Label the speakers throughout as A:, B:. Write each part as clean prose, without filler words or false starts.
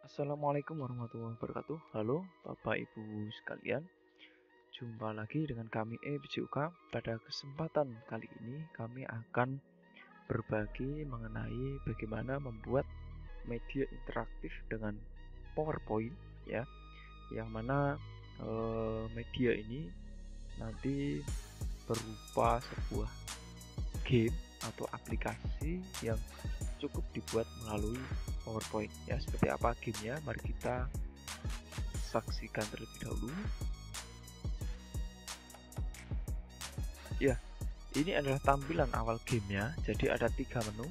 A: Assalamualaikum warahmatullahi wabarakatuh. Halo Bapak Ibu sekalian, jumpa lagi dengan kami BJUK. Pada kesempatan kali ini kami akan berbagi mengenai bagaimana membuat media interaktif dengan PowerPoint ya, yang mana media ini nanti berupa sebuah game atau aplikasi yang cukup dibuat melalui PowerPoint ya. Seperti apa gamenya? Mari kita saksikan terlebih dahulu. Ya, ini adalah tampilan awal gamenya. Jadi ada 3 menu: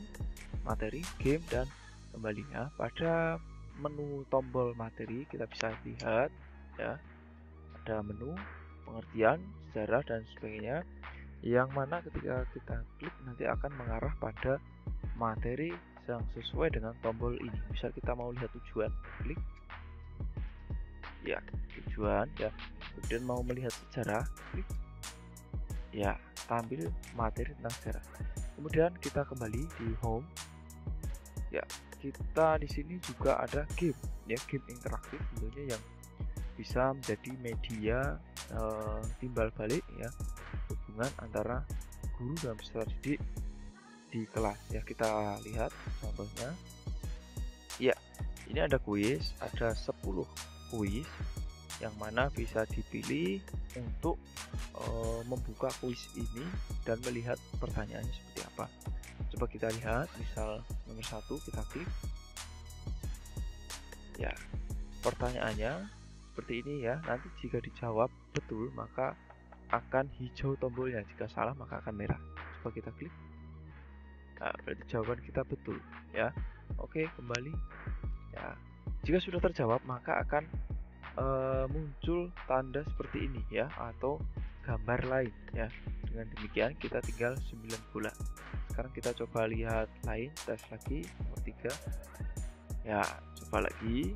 A: materi, game, dan kembali ya. Pada menu tombol materi kita bisa lihat ya, ada menu pengertian, sejarah, dan sebagainya, yang mana ketika kita klik nanti akan mengarah pada materi yang sesuai dengan tombol ini. Misal kita mau lihat tujuan, klik ya, tujuan ya. Kemudian mau melihat sejarah, klik ya, tampil materi tentang sejarah. Kemudian kita kembali di home ya. Kita di sini juga ada game ya, game interaktif tentunya yang bisa menjadi media timbal balik ya, hubungan antara guru dan peserta didik di kelas ya. Kita lihat contohnya ya. Ini ada kuis, ada 10 kuis yang mana bisa dipilih untuk membuka kuis ini dan melihat pertanyaannya seperti apa. Coba kita lihat, misal nomor 1 kita klik ya, pertanyaannya seperti ini ya. Nanti jika dijawab betul maka akan hijau tombolnya, jika salah maka akan merah. Coba kita klik. Nah, berarti jawaban kita betul ya. Oke, kembali ya. Jika sudah terjawab maka akan muncul tanda seperti ini ya, atau gambar lain ya. Dengan demikian kita tinggal 9 bola. Sekarang kita coba lihat lain, tes lagi nomor 3 ya. Coba lagi,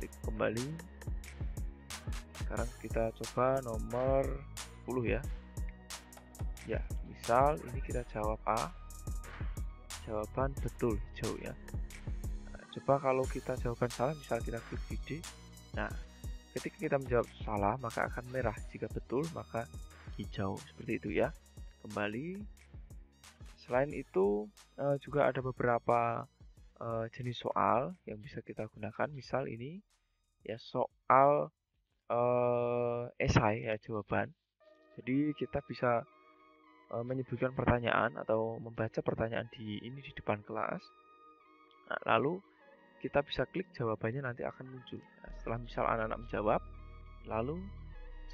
A: klik kembali. Sekarang kita coba nomor 10 ya. Ya, misal ini kita jawab A, jawaban betul hijau ya. Nah, coba kalau kita jawaban salah, misal kita klik di D. Nah, ketika kita menjawab salah maka akan merah, jika betul maka hijau, seperti itu ya. Kembali. Selain itu juga ada beberapa jenis soal yang bisa kita gunakan. Misal ini ya, soal esai ya, jawaban. Jadi kita bisa menyebutkan pertanyaan atau membaca pertanyaan di depan kelas. Nah, lalu kita bisa klik jawabannya, nanti akan muncul. Nah, setelah misal anak-anak menjawab, lalu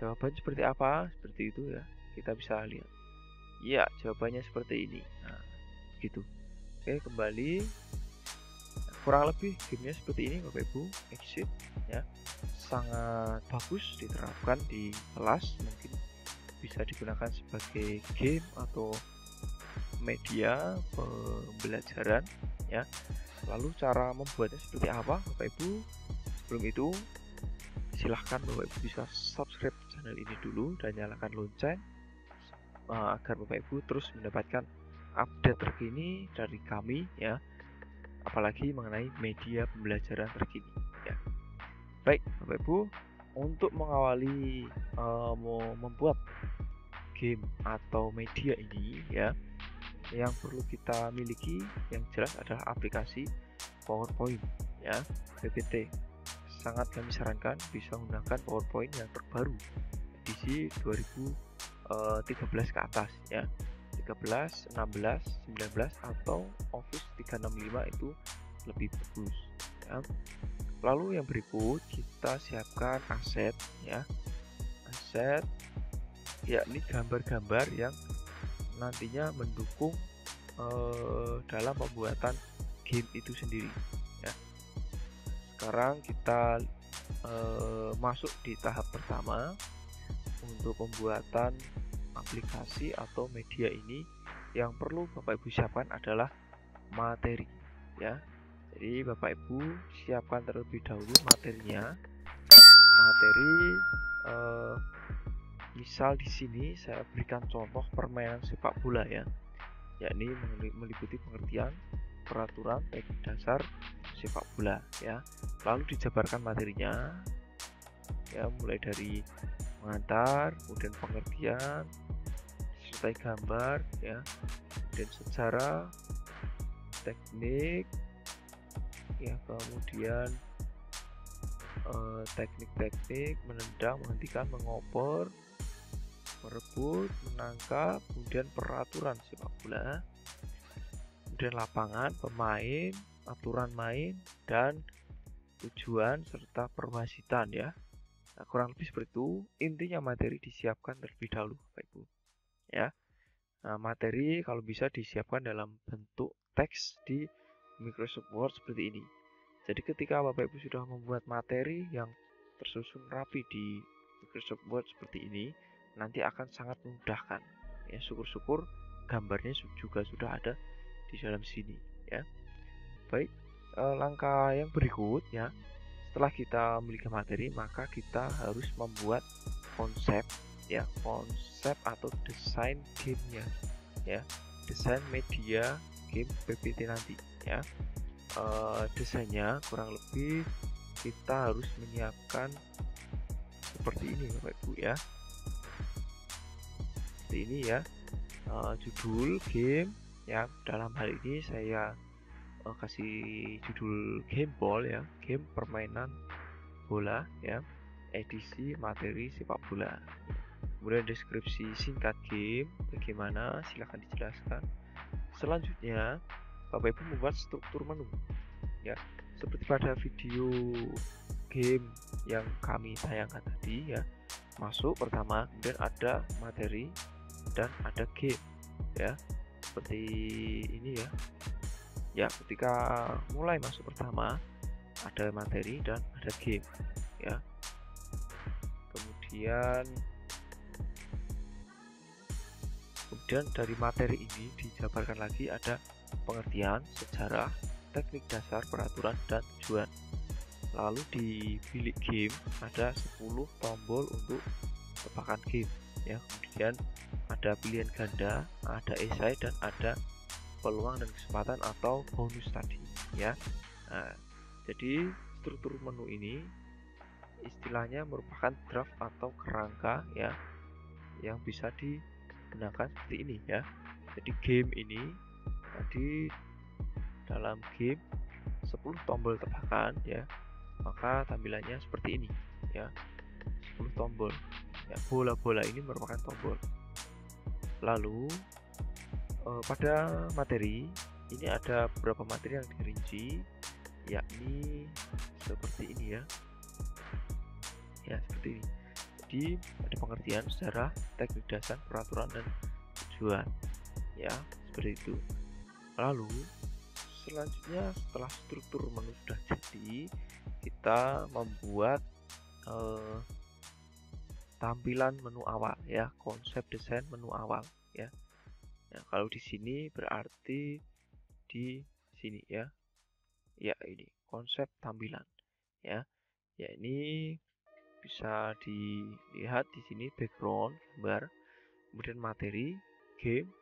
A: jawabannya seperti apa, seperti itu ya. Kita bisa lihat. Ya, jawabannya seperti ini. Nah, begitu. Oke, kembali. Nah, kurang lebih gamenya seperti ini Bapak Ibu. Exit ya. Sangat bagus diterapkan di kelas, mungkin bisa digunakan sebagai game atau media pembelajaran ya. Lalu cara membuatnya seperti apa Bapak Ibu? Sebelum itu silahkan Bapak Ibu bisa subscribe channel ini dulu dan nyalakan lonceng agar Bapak Ibu terus mendapatkan update terkini dari kami ya, apalagi mengenai media pembelajaran terkini ya. Baik Bapak Ibu, untuk mengawali membuat game atau media ini ya, yang perlu kita miliki yang jelas adalah aplikasi PowerPoint ya, PPT. Sangat kami sarankan bisa menggunakan PowerPoint yang terbaru, edisi 2013 ke atas ya. 13, 16, 19 atau Office 365 itu lebih bagus ya. Lalu yang berikut kita siapkan aset ya. Aset yakni gambar-gambar yang nantinya mendukung dalam pembuatan game itu sendiri ya. Sekarang kita masuk di tahap pertama untuk pembuatan aplikasi atau media ini. Yang perlu Bapak Ibu siapkan adalah materi ya. Jadi Bapak Ibu siapkan terlebih dahulu materinya. Materi misal di sini saya berikan contoh permainan sepak bola ya. yakni meliputi pengertian, peraturan, teknik dasar sepak bola ya. Lalu dijabarkan materinya ya, mulai dari mengantar, kemudian pengertian, disertai gambar ya, dan sejarah, teknik ya, kemudian teknik-teknik menendang, menghentikan, mengoper, merebut, menangkap, kemudian peraturan sepak bola, kemudian lapangan, pemain, aturan main, dan tujuan serta perwasitan ya. Nah, kurang lebih seperti itu. Intinya materi disiapkan terlebih dahulu, Bapak Ibu. Ya. Nah, materi kalau bisa disiapkan dalam bentuk teks di Microsoft Word seperti ini. Jadi ketika Bapak Ibu sudah membuat materi yang tersusun rapi di Microsoft Word seperti ini, nanti akan sangat memudahkan. Ya, syukur-syukur gambarnya juga sudah ada di dalam sini ya. Baik, langkah yang berikut ya. Setelah kita memiliki materi, maka kita harus membuat konsep ya, konsep atau desain gamenya ya, desain media game PPT nanti ya. Desainnya kurang lebih kita harus menyiapkan seperti ini Bapak Ibu ya, seperti ini ya. Judul game ya, dalam hal ini saya kasih judul game ball ya, game permainan bola ya, edisi materi sepak bola. Kemudian deskripsi singkat game bagaimana, silahkan dijelaskan. Selanjutnya Bapak Ibu membuat struktur menu ya, seperti pada video game yang kami tayangkan tadi ya. Masuk pertama, kemudian ada materi dan ada game ya, seperti ini ya. Ya, ketika mulai masuk pertama ada materi dan ada game ya. Kemudian dari materi ini dijabarkan lagi ada pengertian, sejarah, teknik dasar, peraturan, dan tujuan. Lalu di bilik game ada 10 tombol untuk tebakan game ya. Kemudian ada pilihan ganda, ada esai, dan ada peluang dan kesempatan atau bonus tadi ya. Nah, jadi struktur menu ini istilahnya merupakan draft atau kerangka ya, yang bisa digunakan seperti ini ya. Jadi game ini tadi, dalam game 10 tombol tebakan ya, maka tampilannya seperti ini ya, 10 tombol ya, bola-bola ini merupakan tombol. Lalu pada materi ini ada beberapa materi yang dirinci, yakni seperti ini ya. Ya, seperti ini. Jadi ada pengertian, sejarah, teknik dasar, peraturan, dan tujuan ya, seperti itu. Lalu selanjutnya setelah struktur menu sudah jadi, kita membuat tampilan menu awal ya, konsep desain menu awal ya. Nah, kalau di sini berarti di sini ya. Ya, ini konsep tampilan ya. Ya, ini bisa dilihat di sini background, gambar, kemudian materi, game,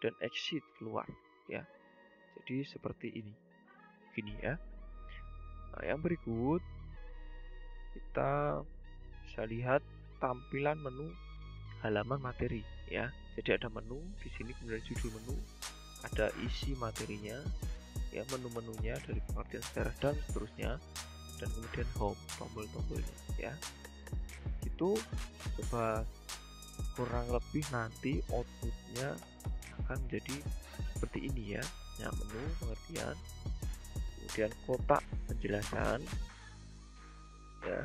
A: dan exit keluar ya. Jadi seperti ini. Gini ya. Nah, yang berikut kita bisa lihat tampilan menu halaman materi ya. Jadi ada menu di sini, kemudian judul menu, ada isi materinya ya, menu-menunya dari pengertian sejarah dan seterusnya, dan kemudian home, tombol-tombolnya ya. Itu coba kurang lebih nanti outputnya akan menjadi seperti ini ya. Nah, menu pengertian, kemudian kotak penjelasan ya,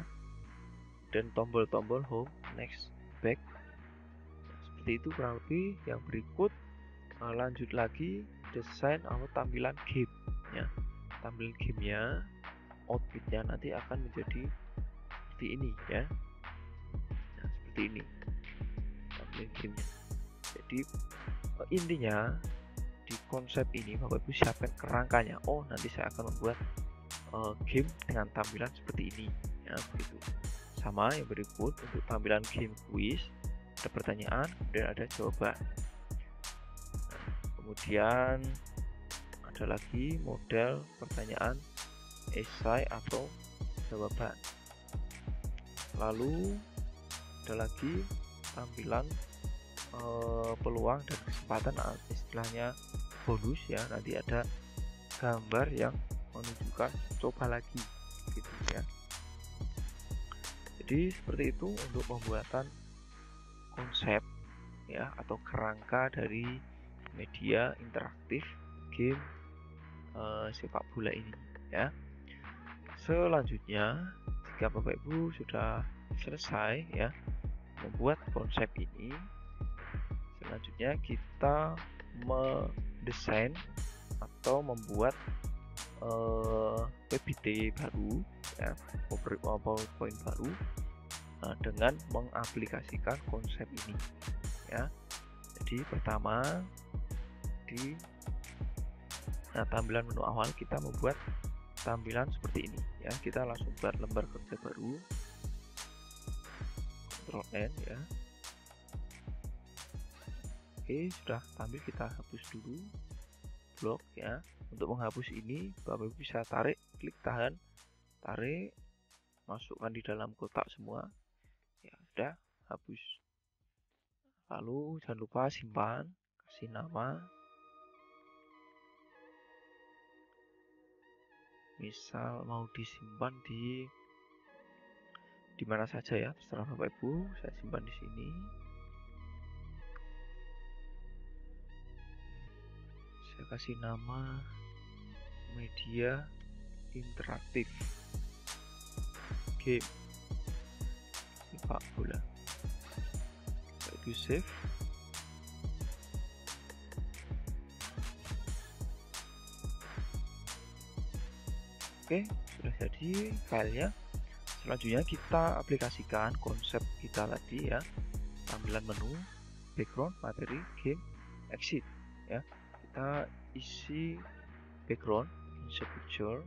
A: dan tombol-tombol home, next, back. Seperti itu kurang lebih. Yang berikut lanjut lagi desain atau tampilan game ya. Tampilan gamenya, outputnya nanti akan menjadi seperti ini ya. Nah, seperti ini tampilan gamenya. Jadi intinya di konsep ini Bapak Ibu siapkan kerangkanya. Oh, nanti saya akan membuat game dengan tampilan seperti ini ya, begitu. Sama yang berikut untuk tampilan game quiz, ada pertanyaan, kemudian ada jawaban. Nah, Kemudian ada lagi model pertanyaan esai atau jawaban. Lalu ada lagi tampilan peluang dan kesempatan, istilahnya bonus ya. Nanti ada gambar yang menunjukkan coba lagi gitu ya. Jadi seperti itu untuk pembuatan konsep ya atau kerangka dari media interaktif game sepak bola ini ya. Selanjutnya, jika Bapak Ibu sudah selesai ya membuat konsep ini, selanjutnya kita mendesain atau membuat PPT baru ya, PowerPoint baru dengan mengaplikasikan konsep ini ya. Jadi pertama di tampilan menu awal kita membuat tampilan seperti ini ya. Kita langsung buat lembar kerja baru, Ctrl N ya. Oke, sudah tampil, kita hapus dulu blok ya. Untuk menghapus ini Bapak Ibu bisa tarik, klik tahan, tarik, masukkan di dalam kotak semua ya. Sudah hapus. Lalu jangan lupa simpan, kasih nama, misal mau disimpan di mana saja ya, terserah Bapak Ibu. Saya simpan di sini. Saya kasih nama media interaktif game sepak bola. Bapak Ibu save. Oke, sudah jadi filenya. Selanjutnya kita aplikasikan konsep kita tadi ya. Tampilan menu, background, materi, game, exit ya. Kita isi background, insert picture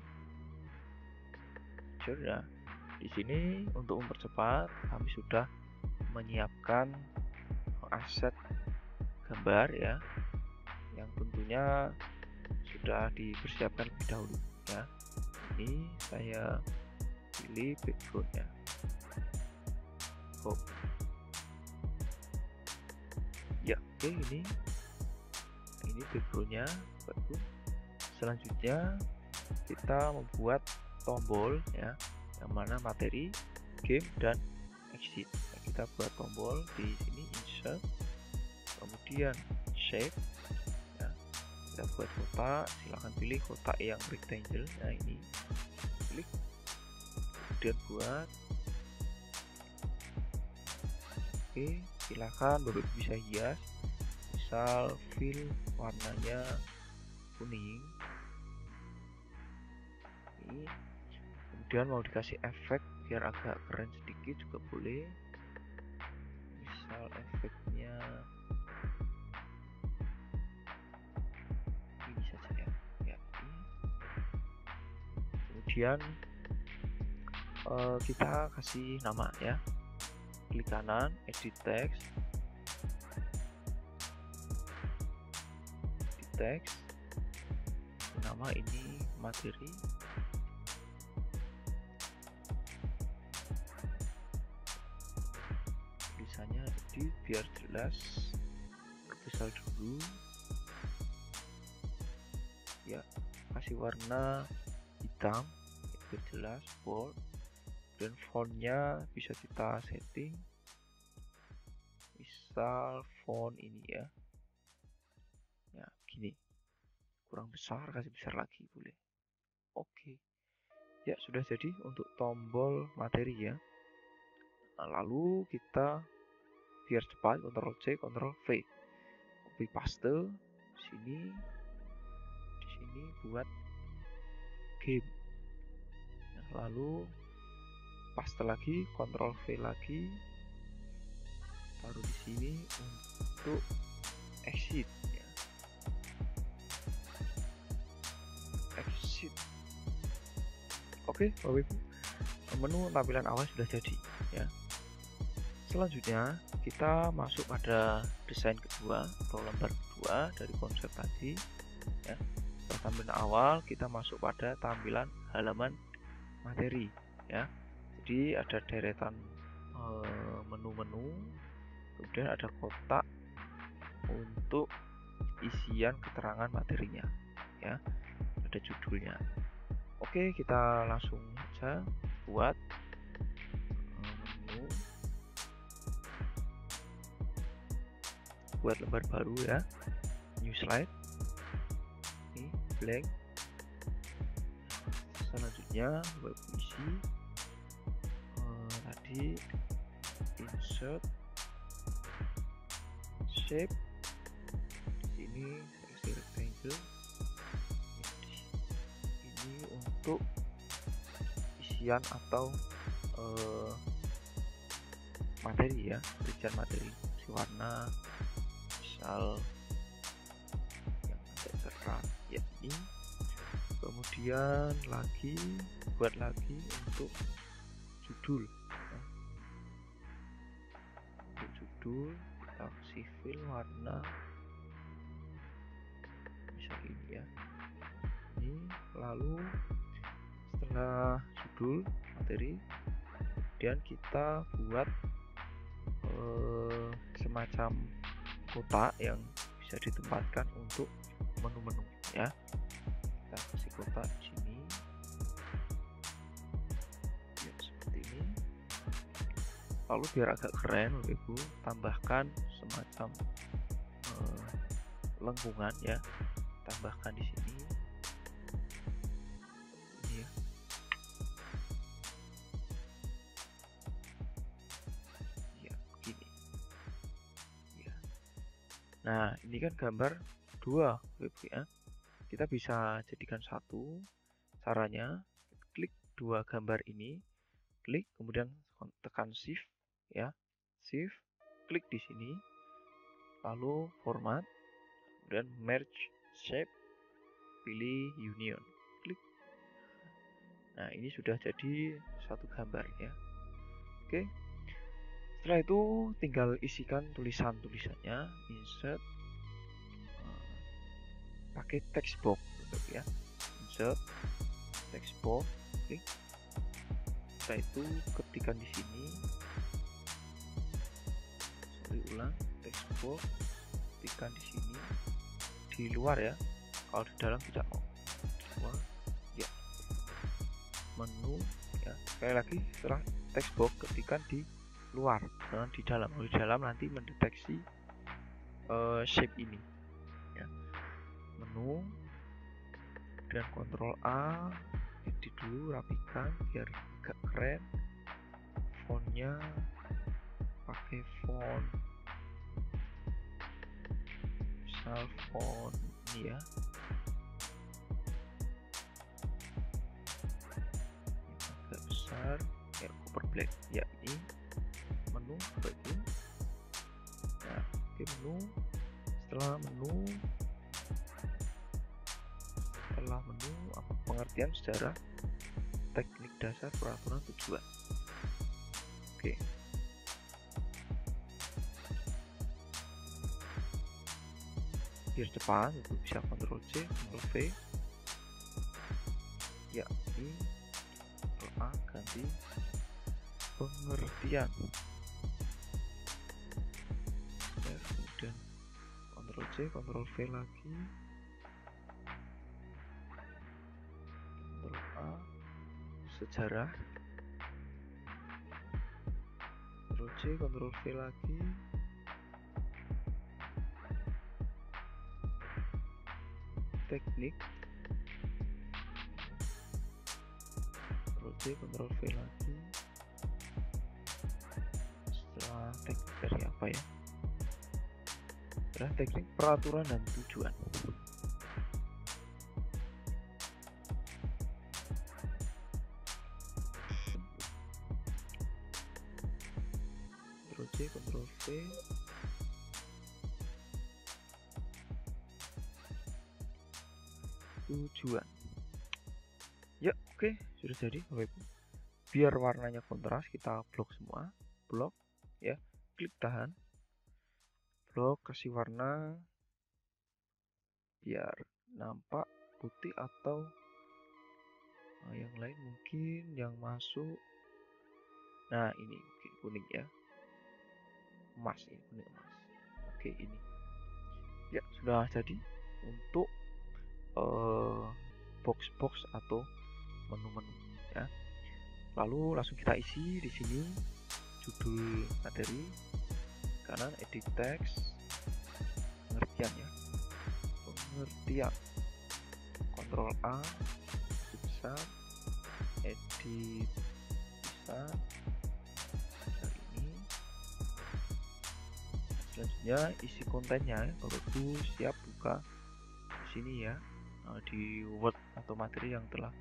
A: ya. Di sini untuk mempercepat kami sudah menyiapkan aset gambar ya, yang tentunya sudah dipersiapkan lebih dahulu ya. Ini saya pilih backgroundnya. Ya, oke, ini backgroundnya. Selanjutnya kita membuat tombol ya, yang mana materi, game, dan exit. Nah, kita buat tombol di sini, insert, kemudian shape ya. Kita buat kotak, silahkan pilih kotak yang rectangle. Nah, ini klik, kemudian buat. Oke, silahkan Bapak bisa hias, misal fill warnanya kuning ini. Kemudian mau dikasih efek biar agak keren sedikit juga boleh, misal efeknya ini saja ya, ini. Kemudian kita kasih nama ya, klik kanan, edit text, nama ini materi, tulisannya edit biar jelas, perbesar dulu ya, kasih warna hitam biar jelas, bold, dan fontnya bisa kita setting, misal font ini ya, gini, kurang besar kasih besar lagi boleh. Oke ya, sudah jadi untuk tombol materi ya. Nah, lalu kita biar cepat Ctrl C Ctrl V, copy paste di sini buat game. Nah, lalu paste lagi, Ctrl V lagi, taruh di sini untuk exit ya. Exit. Oke, Bapak Ibu, menu tampilan awal sudah jadi ya. Selanjutnya kita masuk pada desain kedua atau lembar kedua. 2 dari konsep tadi ya. Setelah tampilan awal, kita masuk pada tampilan halaman materi ya. Jadi ada deretan menu-menu, kemudian ada kotak untuk isian keterangan materinya ya, ada judulnya. Oke, kita langsung saja buat menu, buat lembar baru ya, new slide, ini blank. Selanjutnya web isi tadi insert shape, sini seleksi rectangle, ini untuk isian atau materi ya, rincian materi, si warna misal yang agak cerah ya ini. Kemudian lagi buat lagi untuk judul ya. Untuk judul kita sivil warna misal ini ya, ini. Lalu setelah judul materi, kemudian kita buat semacam kotak yang bisa ditempatkan untuk menu-menu ya. Kita kasih kotak di sini ya, seperti ini. Lalu biar agak keren Bapak Ibu, tambahkan semacam lengkungan ya, tambahkan di sini ini ya. Ya begini ya. Nah ini kan gambar dua Bapak Ibu ya, kita bisa jadikan satu. Caranya klik dua gambar ini, klik kemudian tekan shift ya, shift, klik di sini, lalu format, kemudian merge shape, pilih union, klik. Nah ini sudah jadi satu gambar ya. Oke, setelah itu tinggal isikan tulisannya, insert pakai text box ya, insert text box, klik. Setelah itu ketikkan di sini, ulang text box, ketikkan di sini, di luar ya, kalau di dalam tidak mau. Luar ya, menu ya, sekali lagi setelah text box ketikkan di luar, jangan di dalam. Kalau di dalam nanti mendeteksi shape ini ya. Menu, dan Ctrl A, edit dulu, rapikan biar agak keren. Fontnya pakai font misal font ini ya, ini agak besar ya, cover black ya. Ini menu baru ya, oke menu. Setelah menu apa pengertian sejarah teknik dasar peraturan tujuan. Oke, biar cepat itu bisa Ctrl C, Ctrl V ya, ini Ctrl A ganti pengertian ya, kemudian Ctrl C, Ctrl V lagi, Ctrl A sejarah, Ctrl C, Ctrl V lagi, teknik, Ctrl C, Ctrl V lagi. Setelah teknik dari apa ya, setelah teknik peraturan dan tujuan. Ctrl C, Ctrl V, tujuan ya. Oke, sudah jadi Bapak Ibu. Biar warnanya kontras, kita blok semua, blok ya, klik tahan, blok, kasih warna biar nampak putih atau yang lain mungkin yang masuk. Nah, ini mungkin kuning ya. Emas ini, kuning emas. Oke, ini. Ya, sudah jadi untuk box-box atau menu-menu ya. Lalu langsung kita isi di sini judul materi, kanan edit text, pengertian ya. Pengertian. Ctrl A besar, edit besar ini. Selanjutnya isi kontennya, Bapak Ibu siap buka di sini ya, di Word atau materi yang telah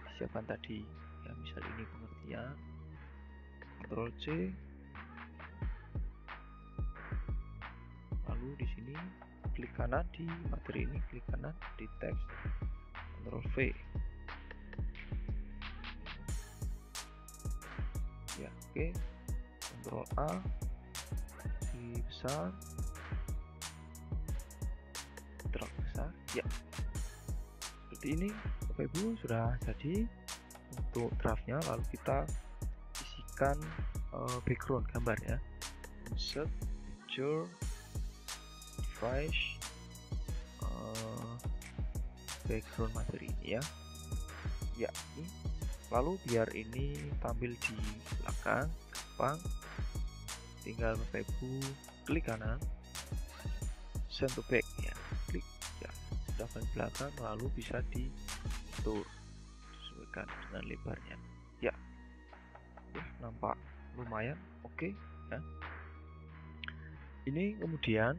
A: disiapkan tadi ya, misal ini pengertian, Ctrl C, lalu di sini klik kanan di materi ini, klik kanan di teks, Ctrl V ya. Oke, Ctrl A si besar, drag besar ya. Seperti ini Bapak Ibu sudah jadi untuk draftnya. Lalu kita isikan background gambar ya, insert picture device, background materi ini ya. Ya, ini. Lalu biar ini tampil di belakang, gampang, tinggal Bapak Ibu klik kanan, send to back ya, klik ya, sudah ke belakang. Lalu bisa diatur, sesuaikan dengan lebarnya ya. Nampak lumayan oke ya. Ini kemudian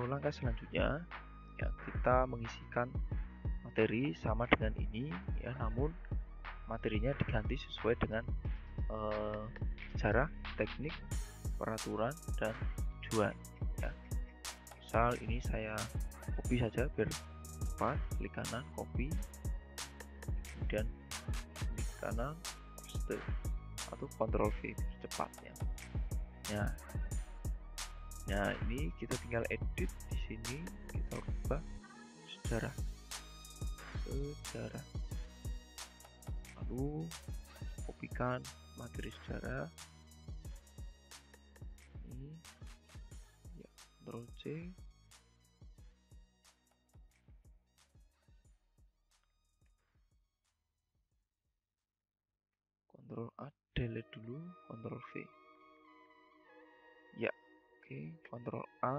A: langkah selanjutnya ya, kita mengisikan materi sama dengan ini ya, namun materinya diganti sesuai dengan sejarah, teknik, peraturan, dan tujuan ya. Misal ini saya copy saja biar cepat, klik kanan copy, kemudian klik kanan paste atau Ctrl V biar cepat ya. Nah, ini kita tinggal edit di sini, kita ubah sejarah, lalu kopikan materi sejarah ini ya, Ctrl C, Ctrl A, delete dulu, Ctrl V ya. Oke, Ctrl A,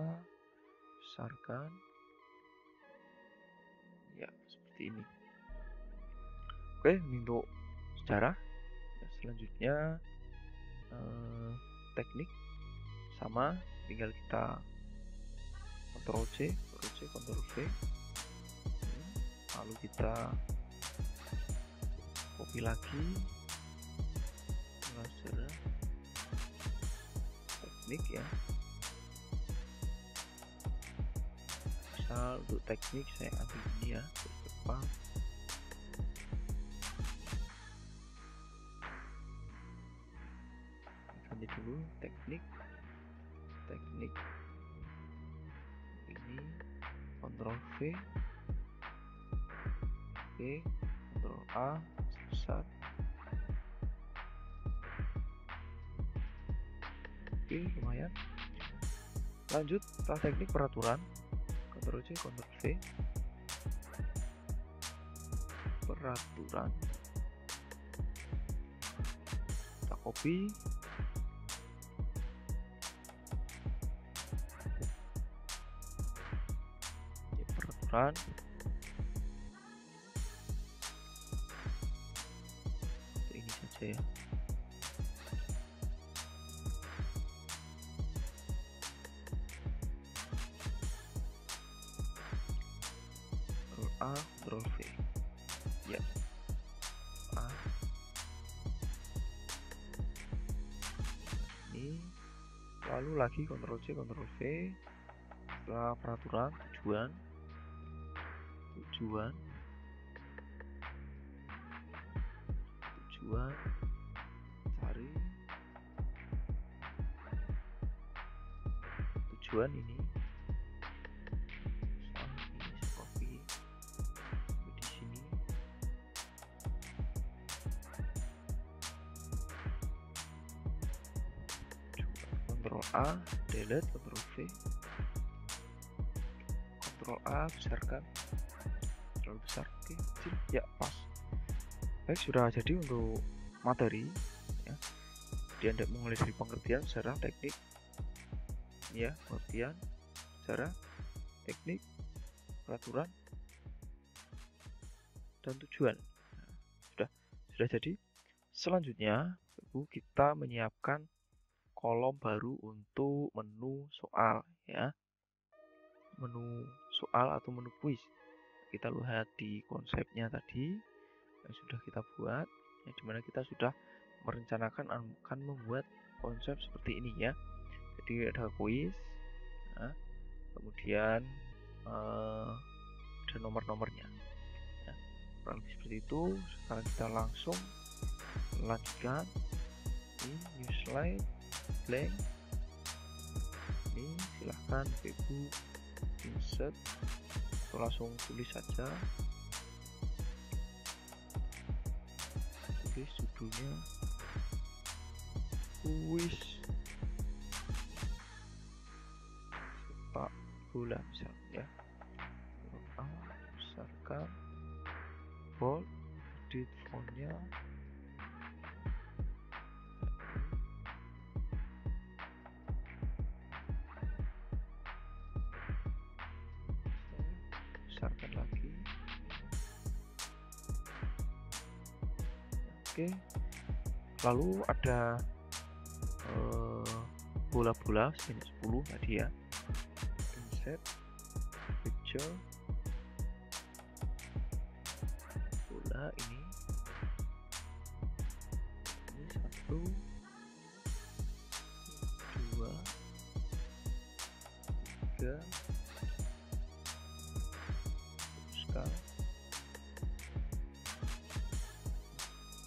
A: besarkan ya, seperti ini. Oke, ini untuk sejarah ya. Selanjutnya teknik sama, tinggal kita Ctrl C, Ctrl V, lalu kita copy lagi sejarah, teknik ya. Misal untuk teknik saya ambil ini ya, cepat. Ganti dulu teknik ini, Ctrl V, oke, Ctrl A besar, oke, lumayan. Lanjut setelah teknik peraturan, Ctrl C, Ctrl V, peraturan, kita copy, peraturan, ini saja ya. Ctrl A, Ctrl V ya. A ini, lalu lagi Ctrl C, Ctrl V. Setelah peraturan, tujuan, cari tujuan ini Ctrl A, delete, Ctrl V, Ctrl A, besarkan, terlalu besar, oke, kecil, ya pas. Baik, sudah jadi untuk materi ya. Jadi Anda mulai dari pengertian secara teknik ya, pengertian secara teknik, peraturan, dan tujuan. Nah, sudah jadi. Selanjutnya, Ibu, kita menyiapkan kolom baru untuk menu soal ya. Menu soal atau menu kuis. Kita lihat di konsepnya tadi yang sudah kita buat, ya, dimana kita sudah merencanakan akan membuat konsep seperti ini ya. Jadi ada kuis, ya, kemudian ada nomor-nomornya ya. Kurang lebih seperti itu. Sekarang kita langsung lanjutkan. Ini new slide, blank. Ini silahkan Ibu insert atau langsung tulis saja. Tulis judulnya kuis sepak bola misalnya ya. Besarkan, bold, edit fontnya, besarkan lagi. Oke, lalu ada bola-bola sebanyak 10 tadi ya. Insert picture bola ini 1, 2, 3, teruskan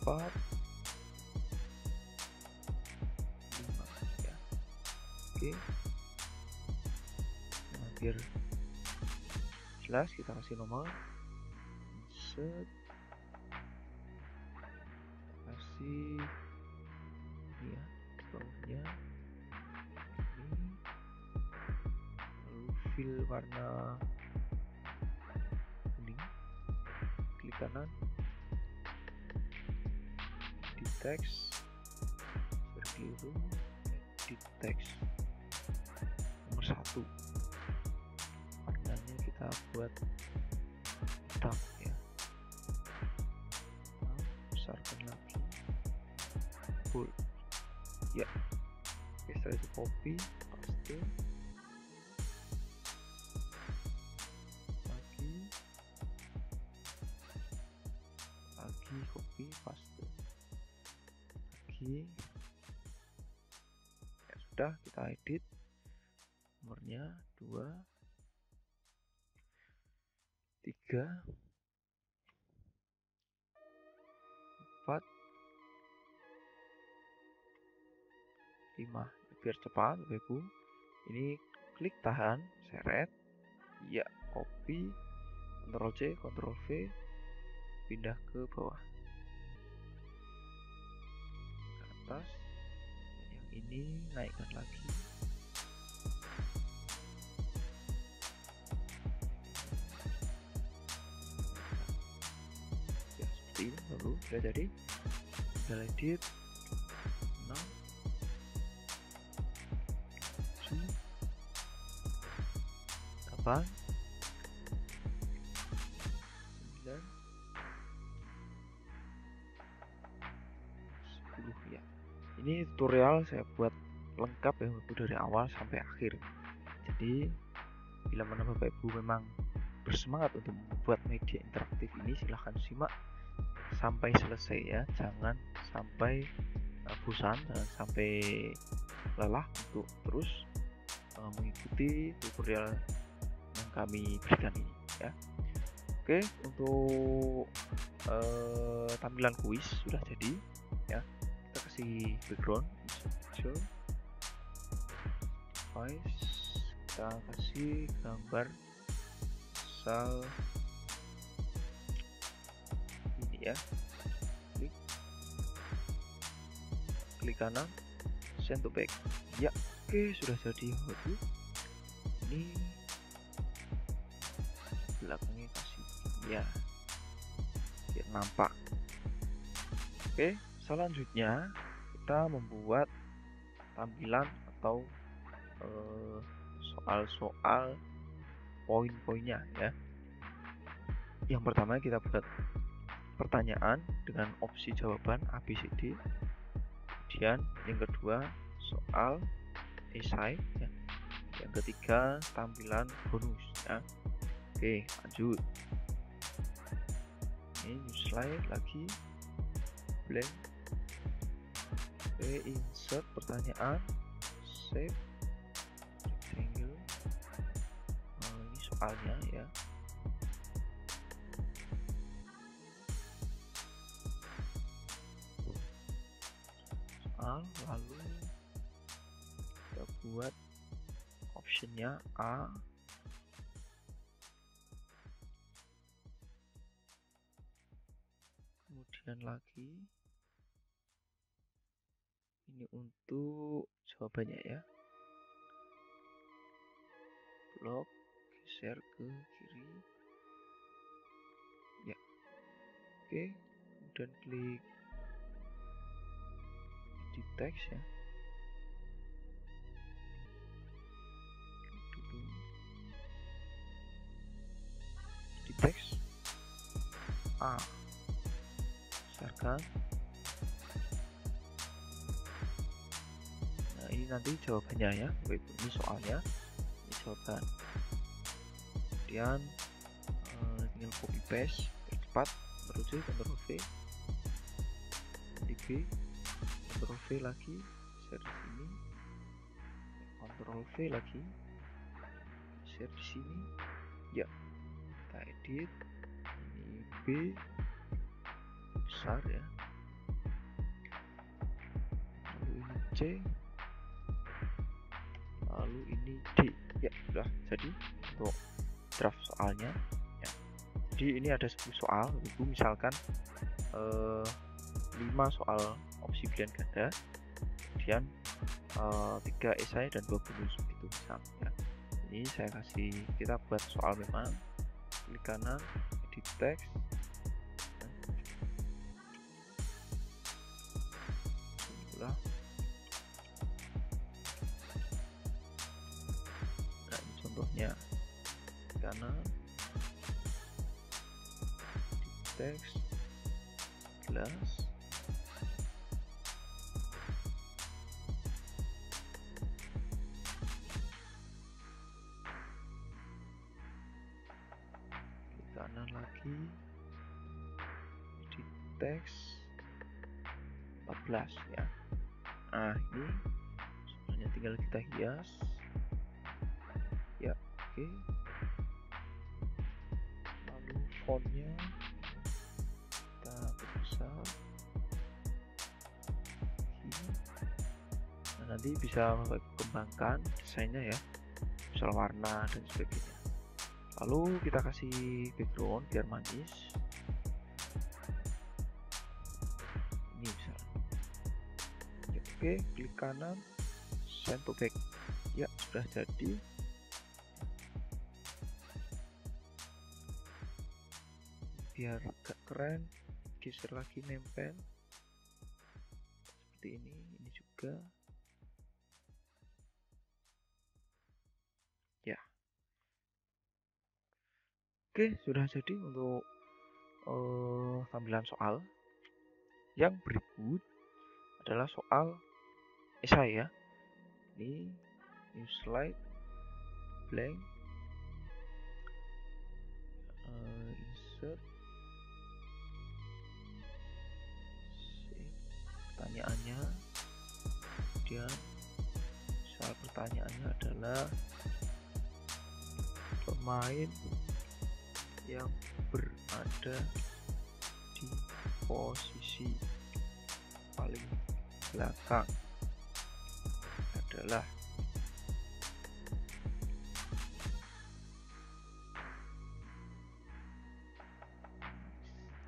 A: 4, 5 ya. Oke, nah, biar jelas kita kasih nomor, insert, kasih ini ya, bawahnya ini, lalu fill warna kuning, klik kanan, di teks berkeliru, di teks nomor 1, warnanya kita buat hitam ya. Nah, besarkan lagi, full ya. Oke, setelah itu copy, paste lagi, copy, paste lagi ya. Sudah, kita edit nomornya 2, 3, 4, 5 biar cepat Ibu. Ini klik tahan, seret ya, copy, Ctrl C, Ctrl V, pindah ke bawah ke atas. Yang ini naikkan lagi, ya seperti ini. Lalu sudah jadi, tinggal edit 6, 7, 8, 9, 10 ya. Ini tutorial saya buat lengkap ya, itu dari awal sampai akhir. Jadi bila mana Bapak Ibu memang bersemangat untuk membuat media interaktif ini, silahkan simak sampai selesai ya. Jangan sampai bosan, jangan sampai lelah untuk terus mengikuti tutorial yang kami berikan ini ya. Oke, untuk tampilan kuis sudah jadi ya. Kita kasih background, picture, device, kita kasih gambar misal ini ya. Klik kanan, send to back ya. Oke, sudah jadi Hotwood. Ini belakangnya kasih ya biar nampak. Oke, selanjutnya kita membuat tampilan atau soal-soal poin-poinnya ya. Yang pertama kita buat pertanyaan dengan opsi jawaban A, B, C, D. Kemudian yang kedua soal esai ya. Yang ketiga tampilan bonus ya. Oke, lanjut. Ini new slide lagi, blank. Oke, insert pertanyaan, save rectangle. Ini soalnya ya. Soal, lalu kita buat optionnya A. Kemudian lagi ini untuk jawabannya ya. Blok, geser ke kiri. Ya. Oke, kemudian klik di teks ya. Dulu di teks A. Besarkan. Nah, ini nanti jawabannya ya. Ini soalnya, ini jawaban. Kemudian tinggal copy paste biar cepat. Ctrl C, Ctrl V, Ctrl B, Ctrl V lagi, share di sini, Ctrl V lagi, share di sini. Ya, kita edit. Ini B besar ya. Lalu ini C. Lalu ini D. Ya, sudah jadi untuk draft soalnya ya. Jadi ini ada 10 soal, itu misalkan 5 soal opsi pilihan ganda, kemudian 3 esai dan 2 bonus itu misal ya. Ini saya kasih, kita buat soal memang, klik kanan, edit teks, nah ini contohnya, kanan, edit teks, gelas, kanan lagi, edit teks 14 ya. Nah, ini sebenarnya tinggal kita hias ya. Oke, lalu fontnya kita perbesar. Nah, nanti bisa kembangkan desainnya ya, misal warna dan sebagainya. Lalu kita kasih background biar manis. Ini bisa. Ya, oke, klik kanan, send to back. Ya, sudah jadi. Biar agak keren, geser lagi, nempel seperti ini juga ya. Oke, sudah jadi untuk tampilan soal. Yang berikut adalah soal esai ya. Ini new slide, blank, insert, pertanyaannya. Kemudian soal pertanyaannya adalah pemain yang berada di posisi paling belakang adalah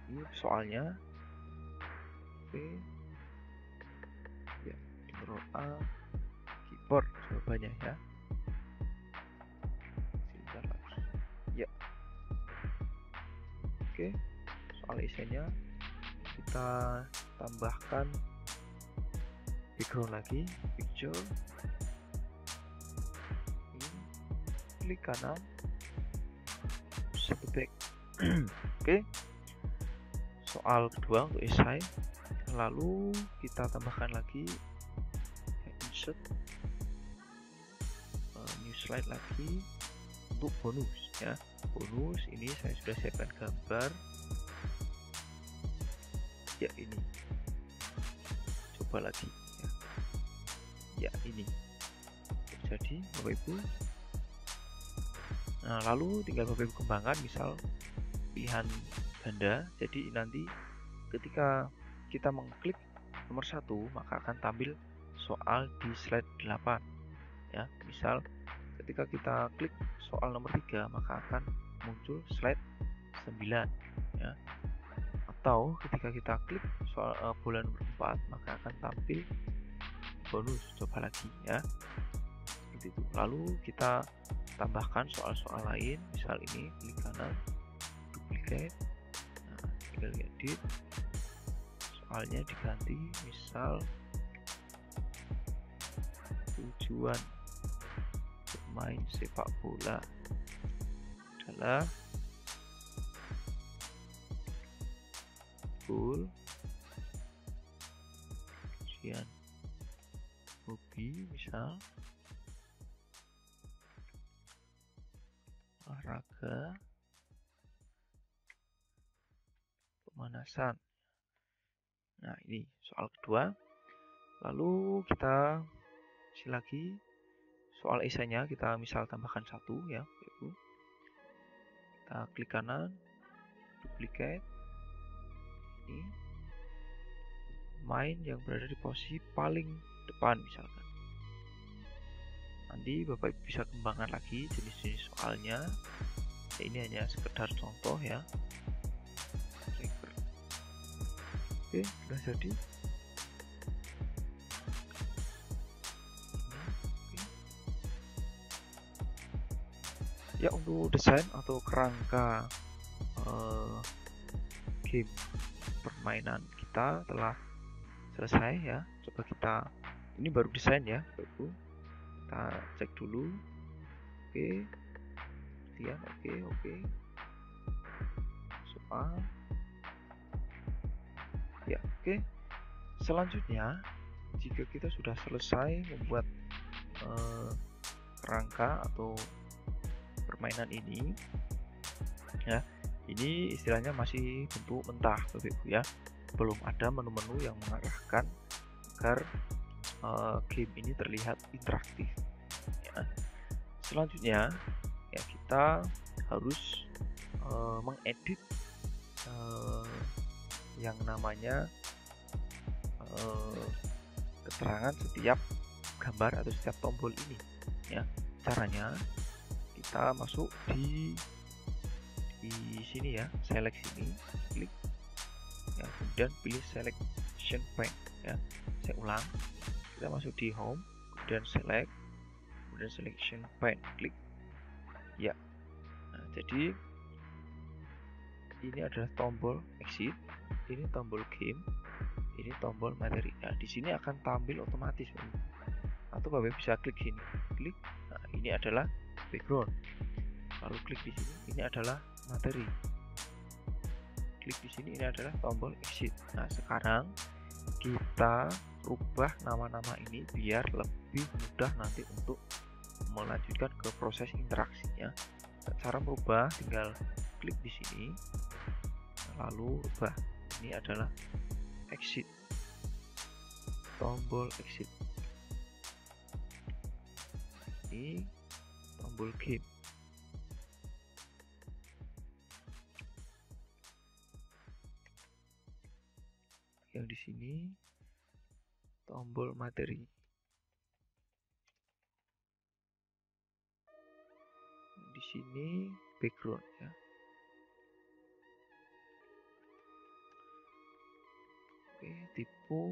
A: ini soalnya. Oke ya, Ctrl A, paper jawabannya ya. Sebentar lagi. Ya. Oke, soal esainya kita tambahkan background lagi, picture. Klik kanan, set back. Oke. Soal kedua untuk esai. Lalu kita tambahkan lagi insert new slide lagi untuk bonus ya. Bonus ini saya sudah siapkan gambar. Ya ini. Coba lagi ya. Ya ini. Jadi Bapak Ibu. Nah, lalu tinggal Bapak Ibu kembangkan, misal pilihan ganda. Jadi nanti ketika kita mengklik nomor 1, maka akan tampil soal di slide 8 ya. Misal ketika kita klik soal nomor 3, maka akan muncul slide 9 ya. Atau ketika kita klik soal bola nomor 4, maka akan tampil bonus. Coba lagi ya. Seperti itu. Lalu kita tambahkan soal-soal lain, misal ini klik kanan, duplicate. Nah, tinggal edit. Soalnya diganti, misal tujuan bermain sepak bola adalah goal, kemudian hobi, misal olahraga, pemanasan. Nah, ini soal kedua. Lalu kita isi lagi soal esainya, kita misal tambahkan 1 ya, Ibu. Kita klik kanan, duplicate. Ini main yang berada di posisi paling depan misalkan. Nanti Bapak Ibu bisa kembangkan lagi jenis-jenis soalnya. Ya, ini hanya sekedar contoh ya. Oke, sudah jadi. Ya, untuk desain atau kerangka game permainan kita telah selesai ya. Coba kita, ini baru desain ya Bapak Ibu. Kita cek dulu. Oke. Kemudian oke. Soal. Ya, oke. Selanjutnya, jika kita sudah selesai membuat kerangka atau permainan ini ya, ini istilahnya masih bentuk mentah Bapak Ibu ya, belum ada menu-menu yang mengarahkan agar game ini terlihat interaktif ya. Selanjutnya ya, kita harus mengedit yang namanya keterangan setiap gambar atau setiap tombol ini ya. Caranya kita masuk di sini ya, select sini, klik ya, kemudian pilih selection point ya. Saya ulang, kita masuk di home, kemudian select, kemudian selection point, klik ya. Nah, jadi ini adalah tombol exit, ini tombol game, ini tombol materi. Nah, di sini akan tampil otomatis, atau Bapak bisa klik sini, klik. Nah, ini adalah background. Lalu klik di sini, ini adalah materi. Klik di sini, ini adalah tombol exit. Nah, sekarang kita rubah nama-nama ini biar lebih mudah nanti untuk melanjutkan ke proses interaksinya. Cara merubah, tinggal klik di sini, lalu rubah. Ini adalah exit, tombol exit. Ini tombol game. Yang di sini tombol materi. Di sini background ya. Oke, tipe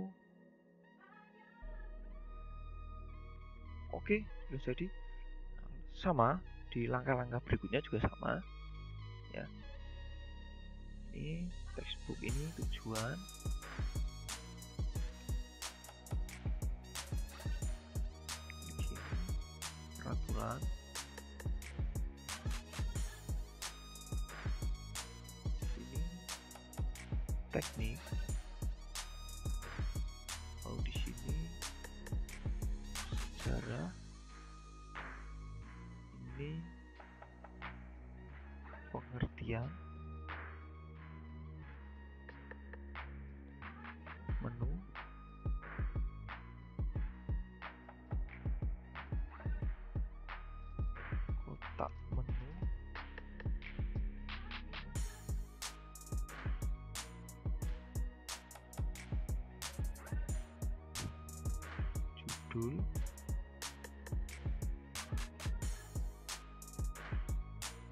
A: Oke, sudah jadi. Sama di langkah-langkah berikutnya juga sama ya. Ini textbook, ini tujuan, di sini peraturan, ini teknik, lalu di sini sejarah, ini pengertian, menu, kotak menu, judul,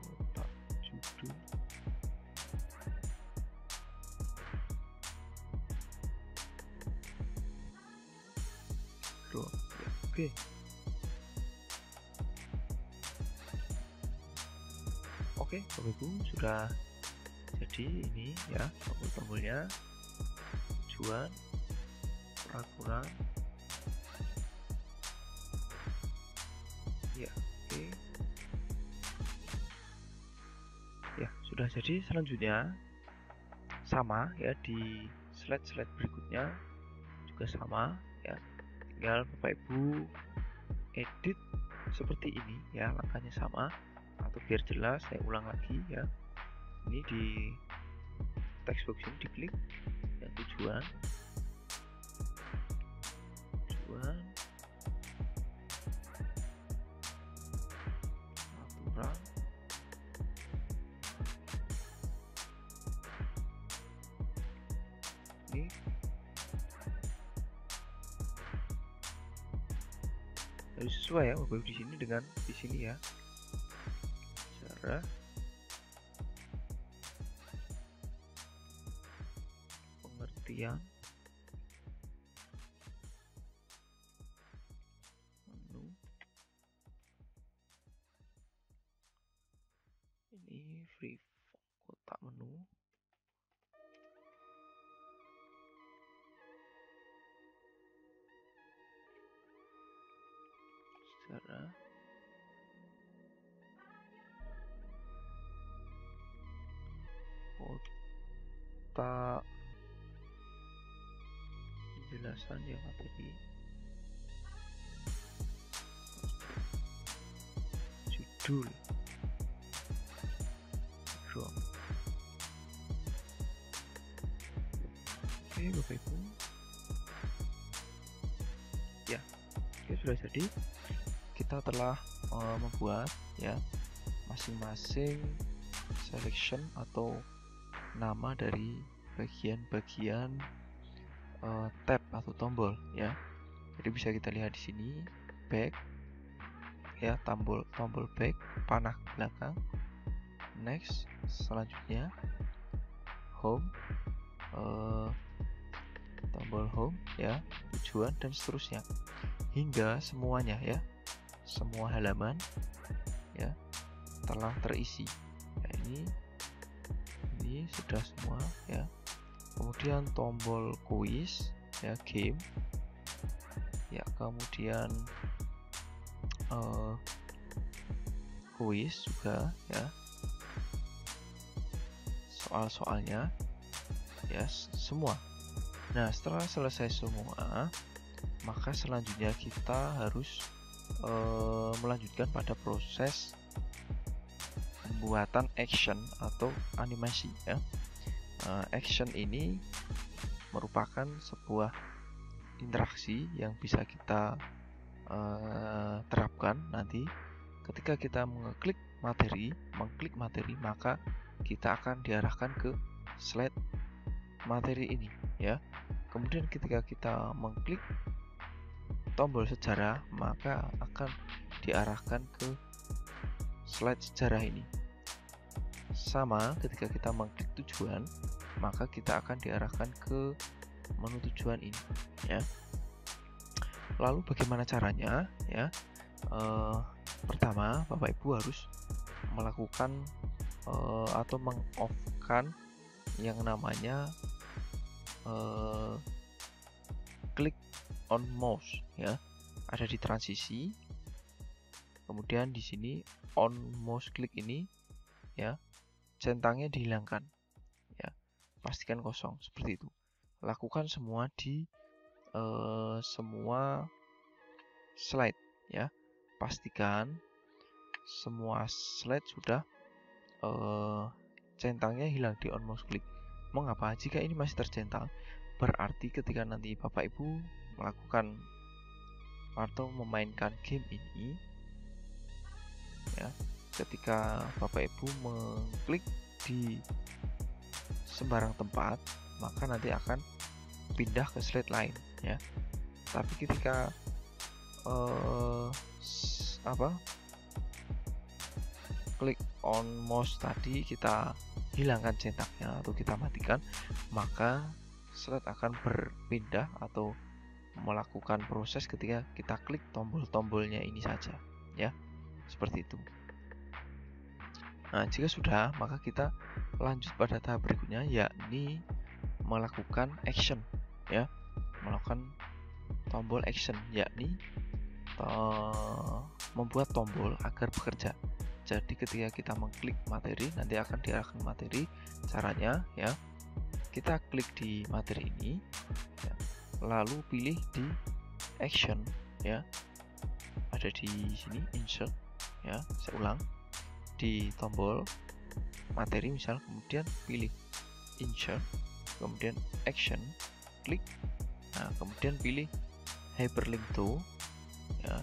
A: kotak judul, ya, oke. Oke, Bapak Ibu, sudah jadi ini ya tombol-tombolnya, tujuan, peraturan, ya, oke. Ya, sudah jadi. Selanjutnya sama ya, di slide-slide berikutnya juga sama ya, tinggal Bapak Ibu edit seperti ini ya, langkahnya sama. Atau biar jelas saya ulang lagi ya, ini di textbox ini diklik ya, tujuan, aturan, ini harus sesuai ya Bapak Ibu di sini dengan di sini ya, cara pengertian, menu, ini free kotak menu, secara kotak penjelasan ya materi, judul, background. Oke Bapak Ibu ya, oke, sudah jadi. Kita telah membuat ya masing-masing selection atau nama dari bagian-bagian tab atau tombol ya. Jadi bisa kita lihat di sini back ya, tombol back, panah ke belakang, next, selanjutnya home, tombol home ya, tujuan, dan seterusnya hingga semuanya ya, semua halaman ya telah terisi ya. Ini sudah semua ya. Kemudian tombol quiz ya, game ya, kemudian quiz juga ya, soal-soalnya ya, semua. Nah, setelah selesai semua, maka selanjutnya kita harus melanjutkan pada proses pembuatan action atau animasi ya. Action ini merupakan sebuah interaksi yang bisa kita terapkan nanti ketika kita mengklik materi, maka kita akan diarahkan ke slide materi ini ya. Kemudian ketika kita mengklik tombol sejarah, maka akan diarahkan ke slide sejarah ini. Sama ketika kita mengklik tujuan, maka kita akan diarahkan ke menu tujuan ini ya. Lalu bagaimana caranya ya? Pertama, Bapak Ibu harus melakukan atau meng-off-kan yang namanya klik on mouse ya. Ada di transisi. Kemudian di sini on mouse click ini ya, centangnya dihilangkan ya. Pastikan kosong seperti itu. Lakukan semua di semua slide ya. Pastikan semua slide sudah centangnya hilang di on mouse click. Mengapa? Jika ini masih tercentang, berarti ketika nanti Bapak Ibu melakukan atau memainkan game ini ya, ketika Bapak Ibu mengklik di sembarang tempat, maka nanti akan pindah ke slide lain ya. Tapi ketika klik on mouse tadi kita hilangkan centaknya atau kita matikan, maka slide akan berpindah atau melakukan proses ketika kita klik tombol-tombolnya ini saja ya, seperti itu. Nah, jika sudah, maka kita lanjut pada tahap berikutnya, yakni melakukan action ya, melakukan tombol action, yakni membuat tombol agar bekerja. Jadi ketika kita mengklik materi, nanti akan diarahkan materi. Caranya ya, kita klik di materi ini ya, lalu pilih di action ya, ada di sini insert ya. Saya ulang, di tombol materi misal, kemudian pilih insert, kemudian action, klik. Nah, kemudian pilih hyperlink to ya,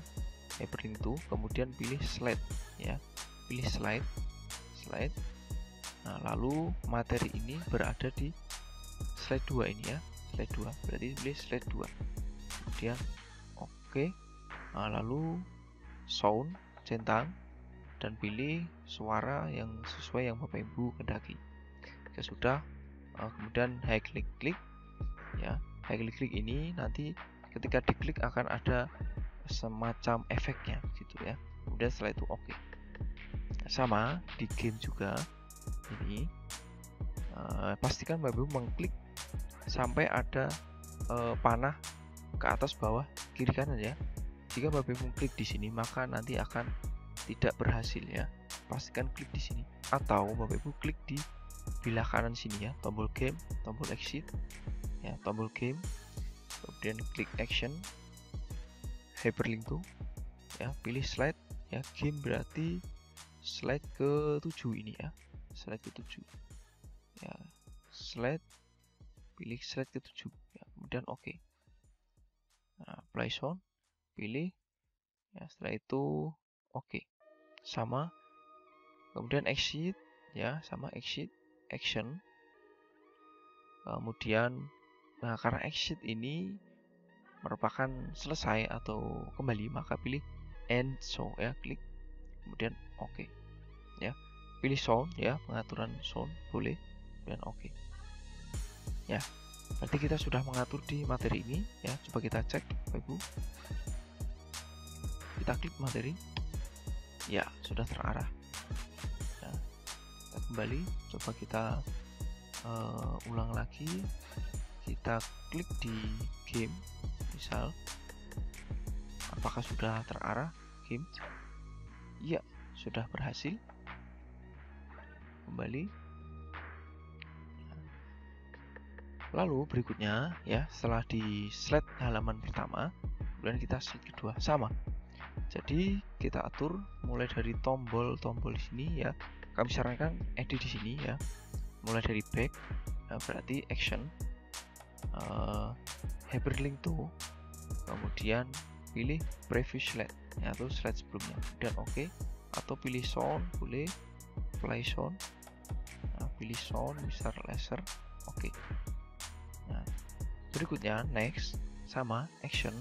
A: hyperlink to, kemudian pilih slide ya, pilih slide. Nah, lalu materi ini berada di slide 2 ini ya, slide 2, berarti pilih slide 2, kemudian oke. Nah, lalu sound, centang, dan pilih suara yang sesuai yang Bapak Ibu kehendaki. Jika sudah, kemudian high click ya. High click ini nanti ketika diklik akan ada semacam efeknya gitu ya. Kemudian setelah itu oke. Sama di game juga ini, pastikan Bapak Ibu mengklik sampai ada panah ke atas, bawah, kiri, kanan ya. Jika Bapak Ibu klik di sini, maka nanti akan tidak berhasil ya. Pastikan klik di sini, atau Bapak Ibu klik di belah kanan sini ya, tombol game, tombol exit ya, tombol game, kemudian klik action, hyperlink to ya, pilih slide ya. Game berarti slide ke-7 ini ya, slide ke-7 ya, slide, pilih slide ke-7 ya, kemudian oke. Nah, play sound, pilih ya, setelah itu oke. Sama, kemudian exit ya, sama exit, action, kemudian nah, karena exit ini merupakan selesai atau kembali, maka pilih end show ya, klik, kemudian oke ya. Pilih sound ya, pengaturan sound boleh, dan oke ya. Berarti kita sudah mengatur di materi ini ya. Coba kita cek Bapak Ibu, kita klik materi ya, sudah terarah ya. Kita kembali, coba kita ulang lagi. Kita klik di game misal, apakah sudah terarah game? Iya, sudah berhasil. Kembali. Lalu berikutnya ya, setelah di slide halaman pertama, kemudian kita slide kedua, sama. Jadi kita atur mulai dari tombol-tombol sini ya. Kami sarankan edit di sini ya. Mulai dari back, berarti action, hyperlink to, kemudian pilih previous slide ya, atau slide sebelumnya, dan oke. Atau pilih sound boleh, play sound. Nah, pilih sound, besar, laser, oke. Nah, berikutnya next, sama action,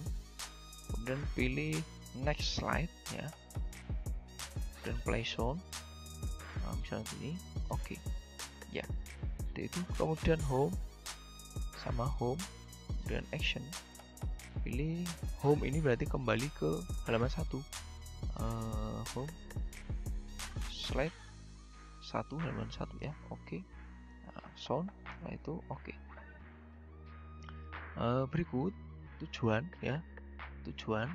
A: kemudian pilih next slide ya, dan play sound. Nah, misalnya ini oke ya. Itu kemudian home, sama home, kemudian action, pilih home, ini berarti kembali ke halaman 1 home slide 1 halaman 1 ya. Oke. Nah, sound setelah itu oke. Berikut tujuan ya. Tujuan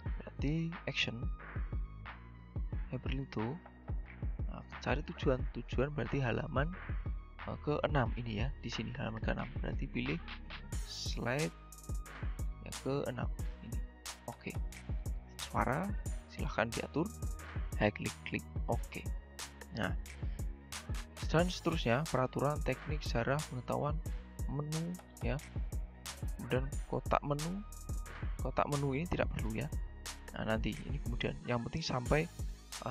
A: berarti action hyperlink to. Nah, cari tujuan. Tujuan berarti halaman ke-6 ini ya. Di sini halaman ke-6. Berarti pilih slide yang ke-6 ini. Oke. Suara silahkan diatur. Klik oke. Nah, dan seterusnya peraturan teknik sejarah pengetahuan menu ya. Kemudian kotak menu ini tidak perlu ya. Nah, nanti ini kemudian yang penting sampai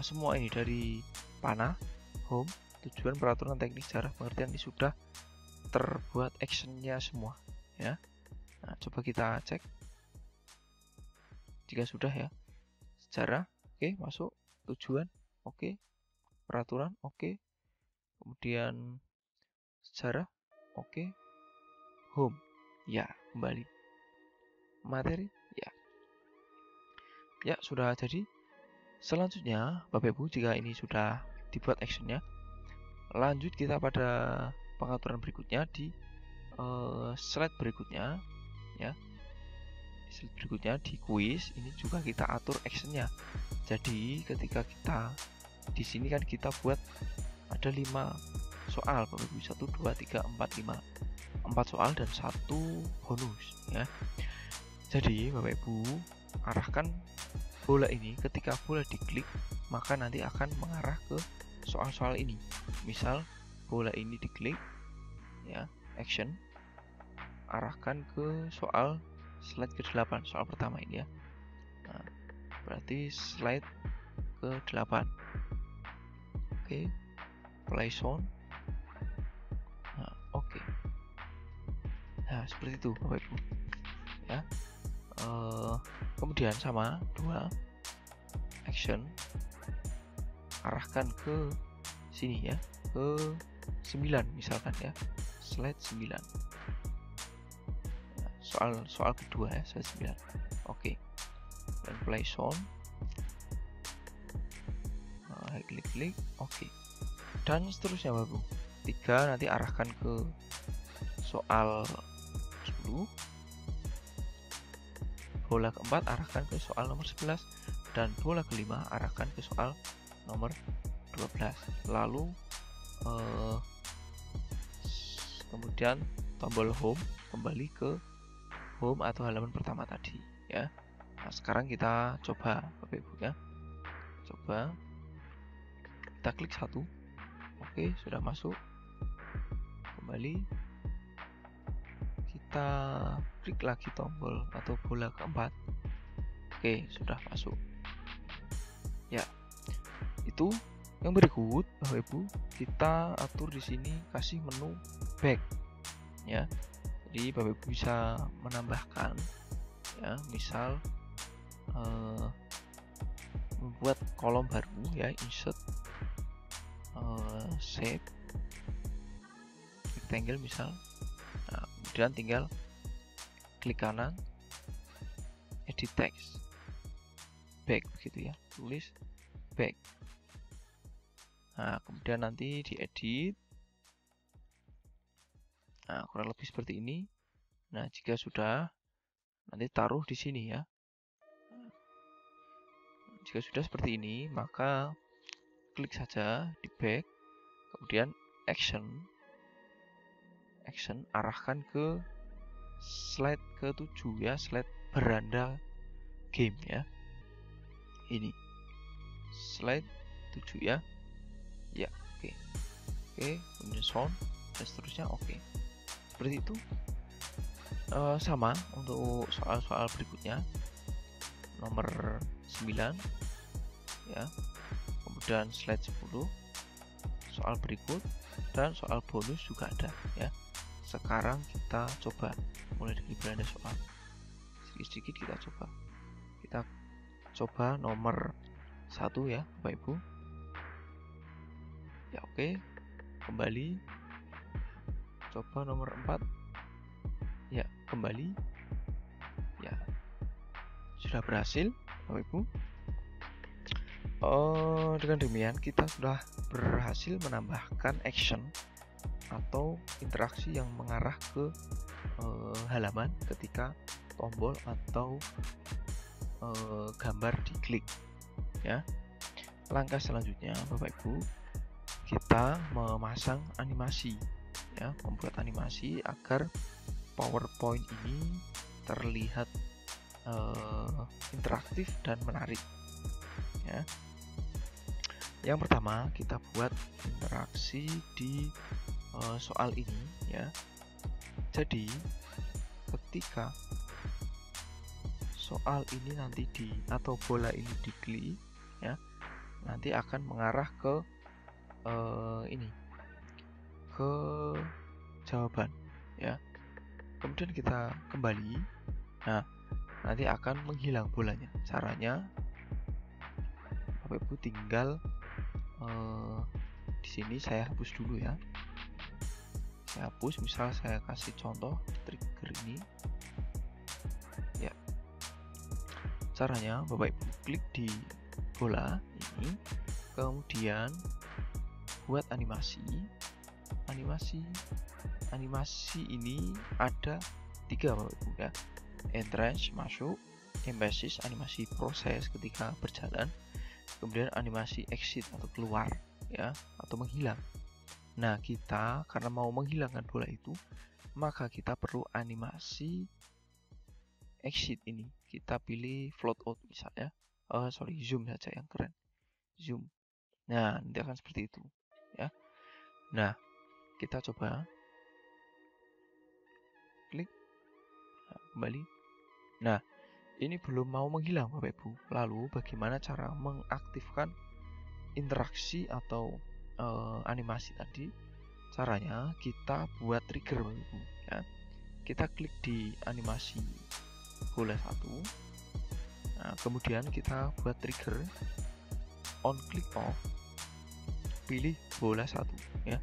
A: semua ini dari panah, home, tujuan, peraturan teknik sejarah pengertian ini sudah terbuat actionnya semua ya. Nah, coba kita cek jika sudah ya. Sejarah oke, masuk. Tujuan oke, peraturan oke, kemudian sejarah oke, home ya, kembali materi ya sudah jadi. Selanjutnya Bapak Ibu, jika ini sudah dibuat actionnya, lanjut kita pada pengaturan berikutnya di slide berikutnya ya. Slide berikutnya di quiz ini juga kita atur actionnya. Jadi ketika kita di sini kan kita buat ada 5 soal Bapak Ibu, 1, 2, 3, 4, 5, 4 soal dan 1 bonus ya. Jadi Bapak Ibu arahkan bola ini, ketika bola diklik maka nanti akan mengarah ke soal-soal ini. Misal bola ini diklik ya, action, arahkan ke soal slide ke-8, soal pertama ini ya. Nah, berarti slide ke-8. Oke, play sound. Nah, oke. Nah, seperti itu Bapak Ibu ya. Kemudian sama 2 action, arahkan ke sini ya, ke 9 misalkan ya, slide 9. Nah, soal kedua ya, slide 9. Oke. Dan play sound. Klik oke. Dan seterusnya Bapak Ibu. 3 nanti arahkan ke soal 10. Bola keempat arahkan ke soal nomor 11 dan bola kelima arahkan ke soal nomor 12. Lalu kemudian tombol home kembali ke home atau halaman pertama tadi ya. Nah, sekarang kita coba Bapak Ibu ya. Coba kita klik 1. Oke, sudah masuk. Kembali kita klik lagi tombol atau bola keempat. Oke, sudah masuk ya. Itu yang berikut Bapak Ibu, kita atur di sini kasih menu back ya. Jadi Bapak Ibu bisa menambahkan ya, misal membuat kolom baru ya, insert shape rectangle misal. Nah, kemudian tinggal klik kanan, edit text, back begitu ya, tulis back. Nah, kemudian nanti diedit. Nah, kurang lebih seperti ini. Nah, jika sudah, nanti taruh di sini ya. Jika sudah seperti ini, maka klik saja di back, kemudian action, arahkan ke slide ke-7 ya, slide beranda game ya. Ini slide 7 ya. Ya, oke. Kemudian sound dan seterusnya oke. Seperti itu. Sama untuk soal-soal berikutnya. Nomor 9 ya. Kemudian slide 10. Soal berikut dan soal bonus juga ada ya. Sekarang kita coba mulai dari beranda soal. Sedikit-sedikit kita coba. Kita coba nomor 1 ya, Bapak Ibu. Ya, oke. Kembali. Coba nomor 4. Ya, kembali. Ya. Sudah berhasil, Bapak Ibu. Dengan demikian kita sudah berhasil menambahkan action atau interaksi yang mengarah ke halaman ketika tombol atau gambar diklik ya. Langkah selanjutnya Bapak Ibu, kita memasang animasi ya, membuat animasi agar PowerPoint ini terlihat interaktif dan menarik ya. Yang pertama kita buat interaksi di soal ini ya. Jadi ketika soal ini nanti atau bola ini diklik ya, nanti akan mengarah ke ini, ke jawaban ya. Kemudian kita kembali, nah nanti akan menghilang bolanya. Caranya Bapak Ibu tinggal di sini saya hapus dulu ya. Saya hapus, misal saya kasih contoh trigger ini ya. Caranya Bapak Ibu klik di bola ini, kemudian buat animasi ini ada 3 Bapak Ibu ya. Entrance masuk, embasis animasi proses ketika berjalan, kemudian animasi exit atau keluar ya, atau menghilang. Nah kita karena mau menghilangkan bola itu, maka kita perlu animasi exit ini. Kita pilih float out misalnya, zoom saja yang keren, zoom. Nah nanti akan seperti itu ya. Nah kita coba klik, nah, kembali. Nah ini belum mau menghilang Bapak Ibu. Lalu bagaimana cara mengaktifkan interaksi atau animasi tadi? Caranya kita buat trigger Bapak Ibu ya. Kita klik di animasi bola 1. Nah, kemudian kita buat trigger on click off, pilih bola 1 ya.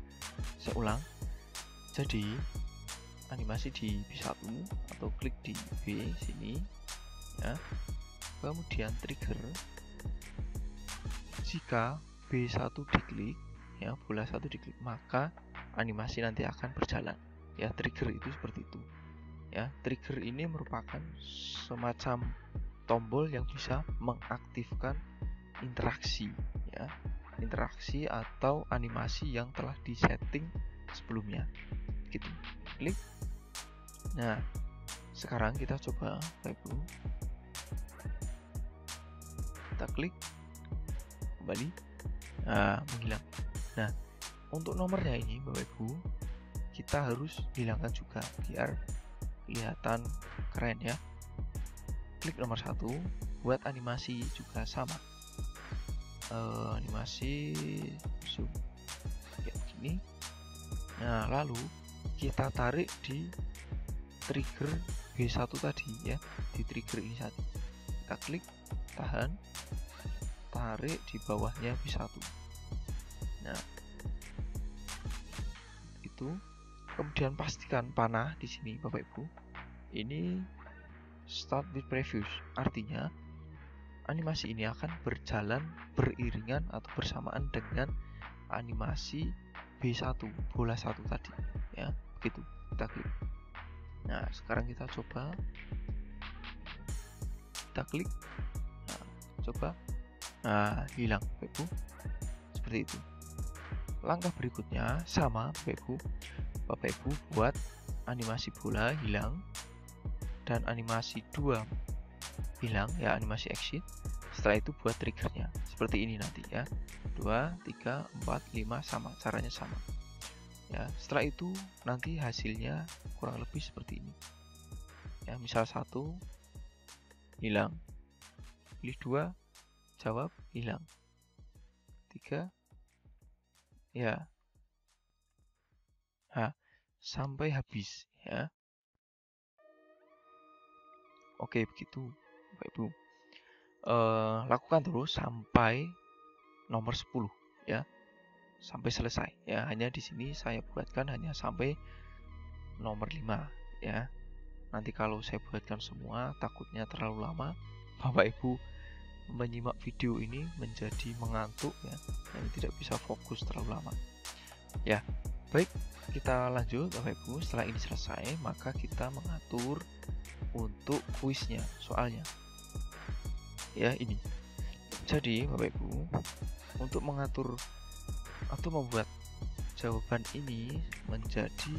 A: Saya ulang. Jadi animasi di B1 atau klik di B sini ya. Kemudian trigger, jika B1 diklik ya, bola 1 diklik, maka animasi nanti akan berjalan ya. Trigger itu seperti itu ya. Trigger ini merupakan semacam tombol yang bisa mengaktifkan interaksi ya, interaksi atau animasi yang telah disetting sebelumnya gitu. Klik. Nah sekarang kita coba Bapak Ibu, kita klik kembali, nah menghilang. Nah untuk nomornya ini Bapak Ibu kita harus hilangkan juga biar kelihatan keren ya. Klik nomor 1, buat animasi juga sama, animasi zoom kayak begini. Nah lalu kita tarik di trigger B1 tadi ya, di trigger ini tadi kita klik, tahan, tarik di bawahnya B1. Nah itu, kemudian pastikan panah di sini Bapak Ibu ini start with previous, artinya animasi ini akan berjalan beriringan atau bersamaan dengan animasi B1 bola 1 tadi ya, begitu. Kita klik. Nah sekarang kita coba, kita klik, nah, coba, nah hilang Bapak Ibu, seperti itu. Langkah berikutnya sama Bapak Ibu buat animasi bola hilang dan animasi 2 hilang ya, animasi exit. Setelah itu buat triggernya seperti ini nanti ya, 2, 3, 4, 5 sama, caranya sama ya. Setelah itu nanti hasilnya kurang lebih seperti ini ya. Misal 1 hilang, pilih 2 jawab, hilang, 3 ya, sampai habis ya. Oke begitu Bapak Ibu, lakukan terus sampai nomor 10 ya, sampai selesai ya. Hanya di sini saya buatkan hanya sampai nomor 5 ya. Nanti kalau saya buatkan semua takutnya terlalu lama, Bapak Ibu menyimak video ini menjadi mengantuk ya, dan tidak bisa fokus terlalu lama. Ya, baik, kita lanjut Bapak Ibu. Setelah ini selesai, maka kita mengatur untuk kuisnya, soalnya. Ya, ini. Jadi, Bapak Ibu, untuk mengatur atau membuat jawaban ini menjadi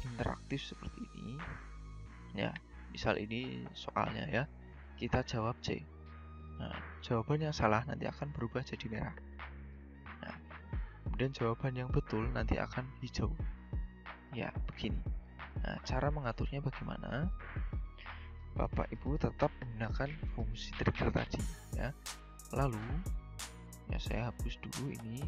A: interaktif seperti ini. Ya, misal ini soalnya ya. Kita jawab C. Nah, jawaban yang salah nanti akan berubah jadi merah. Nah, kemudian jawaban yang betul nanti akan hijau. Ya, begini. Nah, cara mengaturnya bagaimana? Bapak Ibu tetap menggunakan fungsi trigger tadi ya. Lalu ya, saya hapus dulu ini.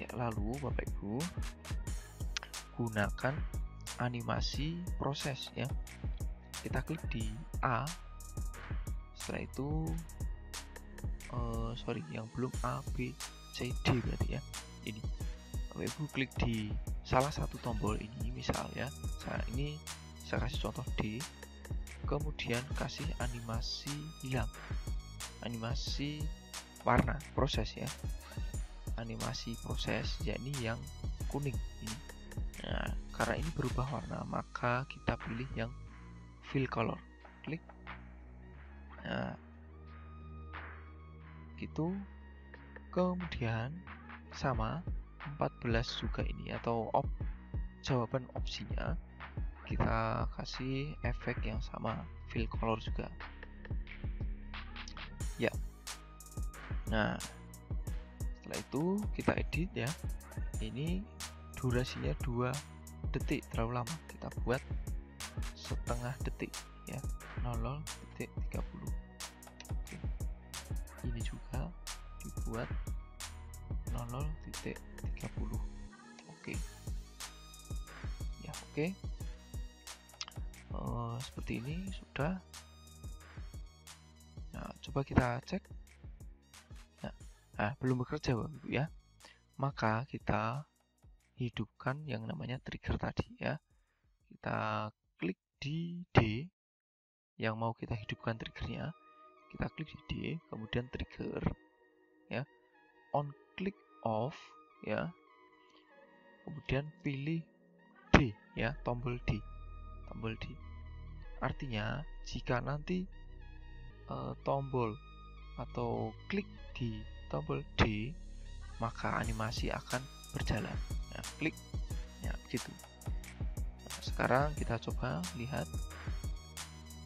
A: Ya, lalu Bapak Ibu gunakan animasi proses ya. Kita klik di A. Setelah itu yang belum A, B, C, D berarti ya. Ini Bapak Ibu klik di salah satu tombol ini, misal ya. Saya kasih contoh D. Kemudian kasih animasi hilang, animasi warna proses ya. Animasi proses, yakni yang kuning ini. Nah, karena ini berubah warna, maka kita pilih yang fill color. Klik. Nah, gitu. Kemudian sama 14 juga ini, atau jawaban opsinya kita kasih efek yang sama, fill color juga. Ya. Nah, setelah itu kita edit ya. Ini durasinya 2 detik, terlalu lama. Kita buat setengah detik ya, 00.30. Oke. Ini juga dibuat 00.30. Oke. Ya, oke. Seperti ini sudah. Nah, coba kita cek. Nah, belum bekerja Bapak Ibu ya. Maka kita hidupkan yang namanya trigger tadi ya. Kita klik di D yang mau kita hidupkan triggernya. Kita klik di D, kemudian trigger ya. On click off ya. Kemudian pilih D ya, tombol D. Tombol D. Artinya jika nanti tombol atau klik di tombol D, maka animasi akan berjalan. Nah, klik ya, begitu. Nah, sekarang kita coba lihat.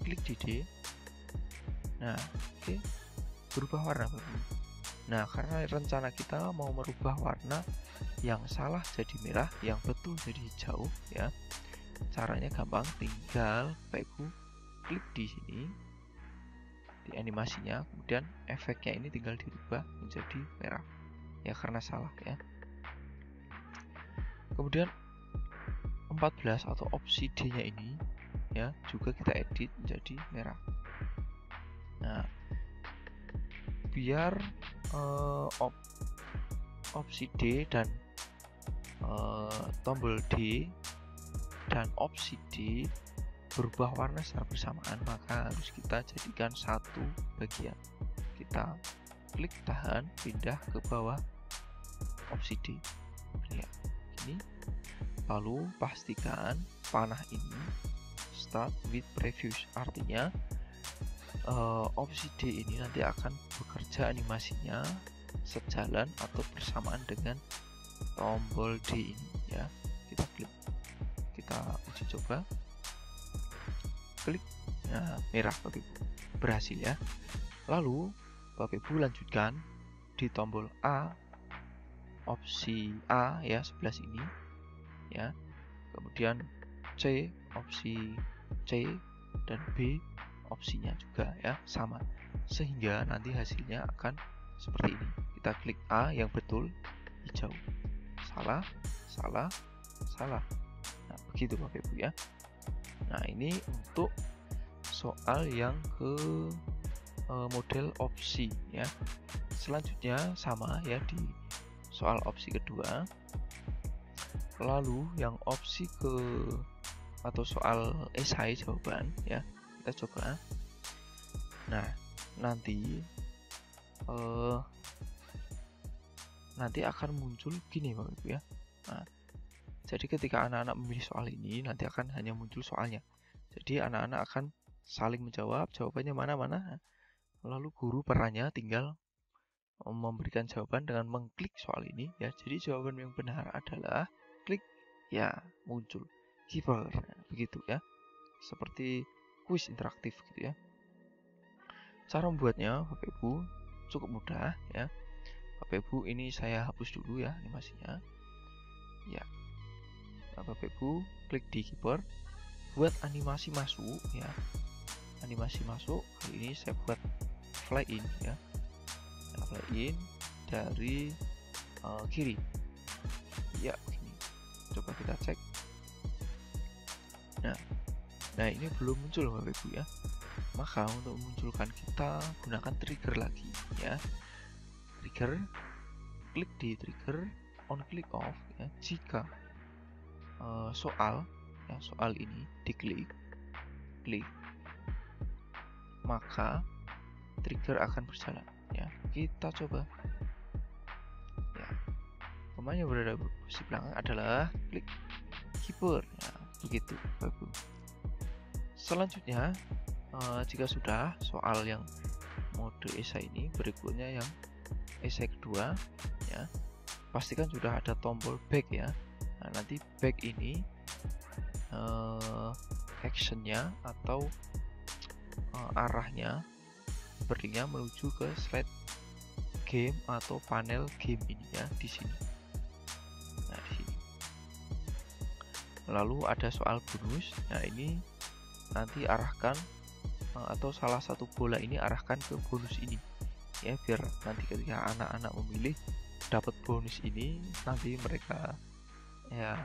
A: Klik di D. Nah, oke. Berubah warna Bapak. Nah, karena rencana kita mau merubah warna yang salah jadi merah, yang betul jadi hijau ya. Caranya gampang, tinggal Bapak Ibu klik di sini di animasinya, kemudian efeknya ini tinggal dirubah menjadi merah ya, karena salah ya. Kemudian 14 atau opsi D nya ini ya juga kita edit menjadi merah. Nah, biar opsi D dan tombol D dan opsi D berubah warna secara bersamaan, maka harus kita jadikan satu bagian. Kita klik tahan, pindah ke bawah opsi D ya, ini. Lalu pastikan panah ini start with previous, artinya opsi D ini nanti akan bekerja animasinya sejalan atau bersamaan dengan tombol D ini ya. Kita klik, kita uji coba, klik, nah merah Bapak Ibu, berhasil ya. Lalu Bapak Ibu lanjutkan di tombol A, opsi A ya, sebelah sini ya. Kemudian C, opsi C, dan B opsinya juga ya, sama, sehingga nanti hasilnya akan seperti ini. Kita klik A yang betul, hijau. Salah, salah, salah. Nah, begitu Bapak Ibu ya. Nah, ini untuk soal yang ke model opsi ya. Selanjutnya sama ya di soal opsi kedua. Lalu yang opsi ke atau soal esai jawaban ya, kita coba. Nah, nanti akan muncul gini Bapak Ibu ya. Nah, jadi ketika anak-anak memilih soal ini, nanti akan hanya muncul soalnya. Jadi anak-anak akan saling menjawab, jawabannya mana-mana. Lalu guru perannya tinggal memberikan jawaban dengan mengklik soal ini ya. Jadi jawaban yang benar adalah klik, ya muncul keeper, begitu ya. Seperti kuis interaktif gitu ya. Cara membuatnya Bapak Ibu cukup mudah ya. Bapak Ibu, ini saya hapus dulu ya animasinya. Ya. Nah, Bapak Ibu klik di keeper, buat animasi masuk ya. Animasi masuk kali ini saya buat fly in ya. Fly in dari kiri. Ya, begini. Coba kita cek. Nah, ini belum muncul Bapak Ibu ya. Maka untuk memunculkan kita gunakan trigger lagi ya. Trigger, klik di trigger, on click off ya. Jika soal ini diklik, maka trigger akan berjalan ya. Kita coba ya. Pemain yang berada di posisi belakang adalah klik keeper ya, begitu Bapak Ibu. Selanjutnya jika sudah soal yang mode esai ini, berikutnya yang esai kedua ya, pastikan sudah ada tombol back ya. Nah, nanti back ini actionnya atau arahnya sepertinya menuju ke slide game atau panel game ini ya, di sini. Nah, di sini. Lalu ada soal bonus. Nah, ini nanti arahkan atau salah satu bola ini arahkan ke bonus ini ya, biar nanti ketika anak-anak memilih dapat bonus ini, nanti mereka ya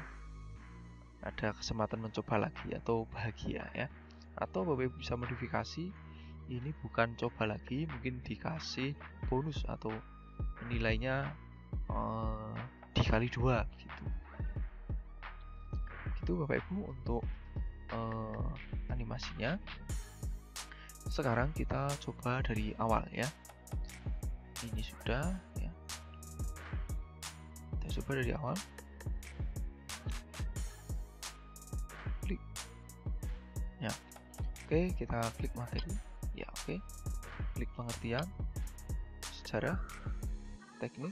A: ada kesempatan mencoba lagi atau bahagia ya. Atau Bapak Ibu bisa modifikasi, ini bukan coba lagi, mungkin dikasih bonus atau nilainya dikali 2 gitu. Gitu Bapak Ibu untuk animasinya. Sekarang kita coba dari awal ya. Ini sudah ya. Kita coba dari awal. Klik. Ya. Oke, kita klik materi. Ya, oke. Klik pengertian, sejarah, teknik,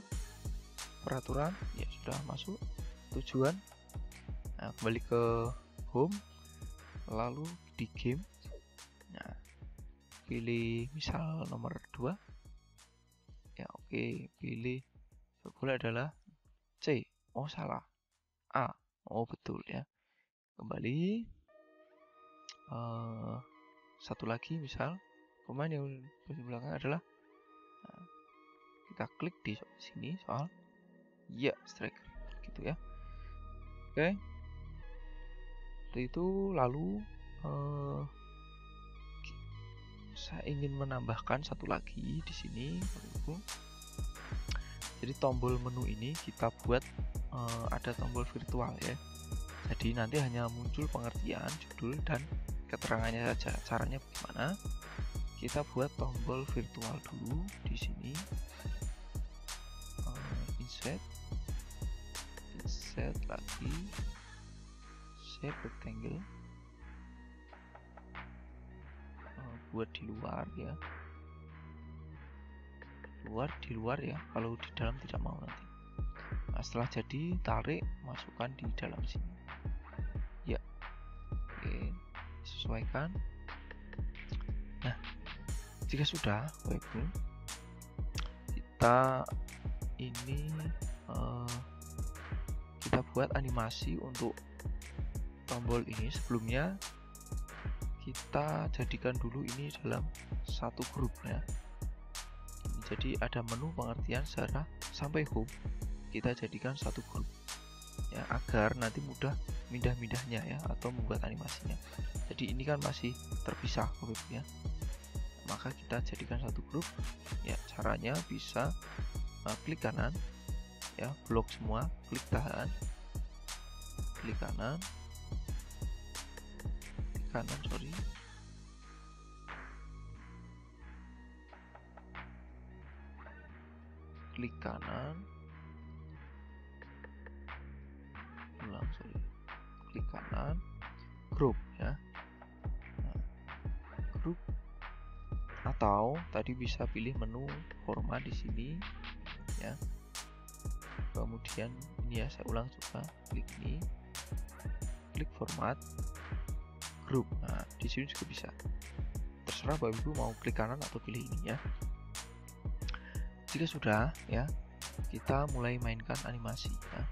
A: peraturan. Ya, sudah masuk. Tujuan. Nah, kembali ke home. Lalu di game. Nah, pilih misal nomor 2 ya. Oke, pilih bola adalah C. Oh salah, A. Oh betul ya. Kembali satu lagi, misal pemain yang di belakang adalah, nah, kita klik di sini soal ya striker gitu ya. Oke, seperti itu. Lalu saya ingin menambahkan satu lagi di sini. Jadi tombol menu ini kita buat ada tombol virtual ya. Jadi nanti hanya muncul pengertian, judul, dan keterangannya saja. Caranya bagaimana? Kita buat tombol virtual dulu di sini. Insert lagi, shape rectangle. Buat di luar ya, di luar ya, kalau di dalam tidak mau nanti. Nah, setelah jadi, tarik, masukkan di dalam sini ya. Oke, sesuaikan. Nah, jika sudah Bapak Ibu, kita ini kita buat animasi untuk tombol ini. Sebelumnya kita jadikan dulu ini dalam satu grup ya. Jadi ada menu pengertian, sejarah, sampai home, kita jadikan satu grup ya, agar nanti mudah mindah-mindahnya ya, atau membuat animasinya. Jadi ini kan masih terpisah Bapak Ibu ya, maka kita jadikan satu grup ya. Caranya bisa klik kanan ya, blok semua, klik tahan, klik kanan, klik kanan, klik kanan, group ya. Nah, group, atau tadi bisa pilih menu format di sini ya. Kemudian ini ya, saya ulang coba, klik ini, klik format, group. Nah, di sini juga bisa. Terserah Bapak Ibu mau klik kanan atau pilih ini ya. Jika sudah ya, kita mulai mainkan animasi ya.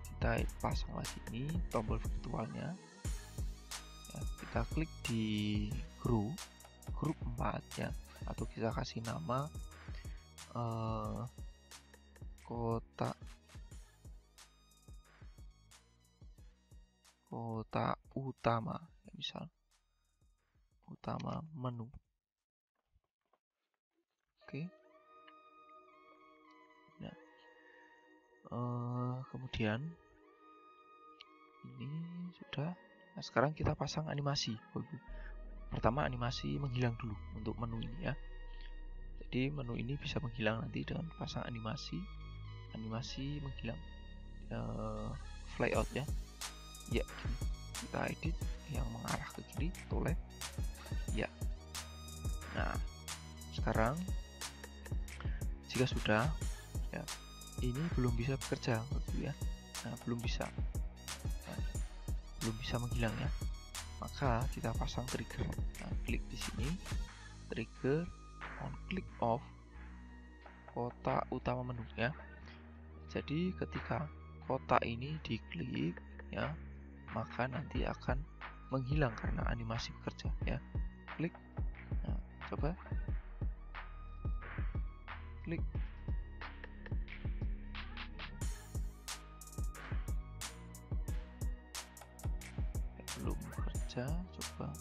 A: Kita pasang lagi ini tombol virtualnya ya. Kita klik di grup 4 ya, atau kita kasih nama kotak utama ya, misal utama menu. Oke. Nah, kemudian ini sudah. Nah, sekarang kita pasang animasi. Pertama animasi menghilang dulu untuk menu ini ya. Jadi menu ini bisa menghilang nanti dengan pasang animasi menghilang, flyout ya. Ya, gini. Kita edit yang mengarah ke kiri atau left. Ya. Nah, sekarang jika sudah ya, ini belum bisa bekerja ya. Nah, belum bisa menghilang ya. Maka kita pasang trigger. Nah, klik di sini, trigger on click off kotak utama menu ya. Jadi ketika kotak ini diklik ya, maka nanti akan menghilang karena animasi bekerja ya. Klik. Nah, coba klik. Belum bekerja, coba.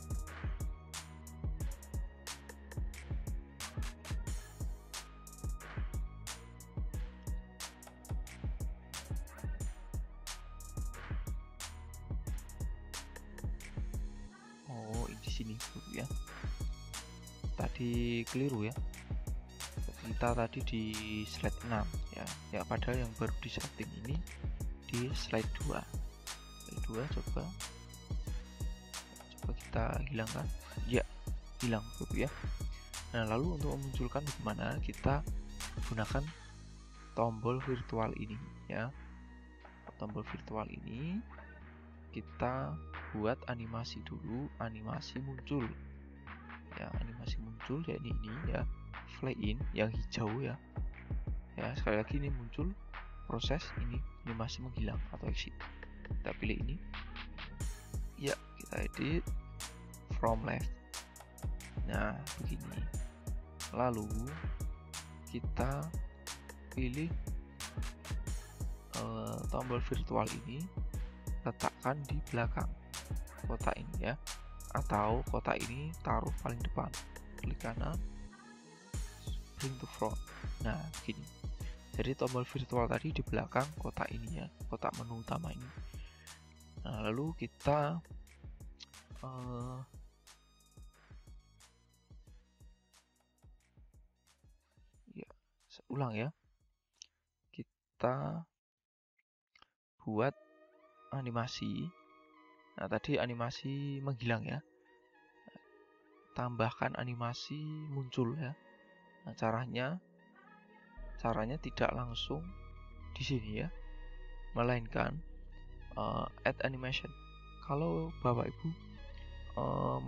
A: Oh, di sini ya. Tadi keliru ya. Kita tadi di slide 6 ya. Ya, padahal yang baru di setting ini di slide 2. Slide 2 coba kita hilangkan. Ya, hilang ya. Nah, lalu untuk memunculkan bagaimana, kita gunakan tombol virtual ini ya. Tombol virtual ini kita buat animasi dulu, animasi muncul ya. Animasi muncul ya, ini ya, fly in yang hijau ya. Ya, sekali lagi ini muncul proses ini animasi menghilang atau exit. Kita pilih ini ya, kita edit from left. Nah, begini. Lalu kita pilih tombol virtual ini, letakkan di belakang kotak ini ya, atau kotak ini taruh paling depan. Klik kanan, bring to front. Nah, begini. Jadi tombol virtual tadi di belakang kotak ini ya, kotak menu utama ini. Nah, lalu kita ya, ulang ya. Kita buat animasi. Nah, tadi animasi menghilang ya. Tambahkan animasi muncul ya. Nah, caranya tidak langsung di sini ya, melainkan add animation. Kalau Bapak Ibu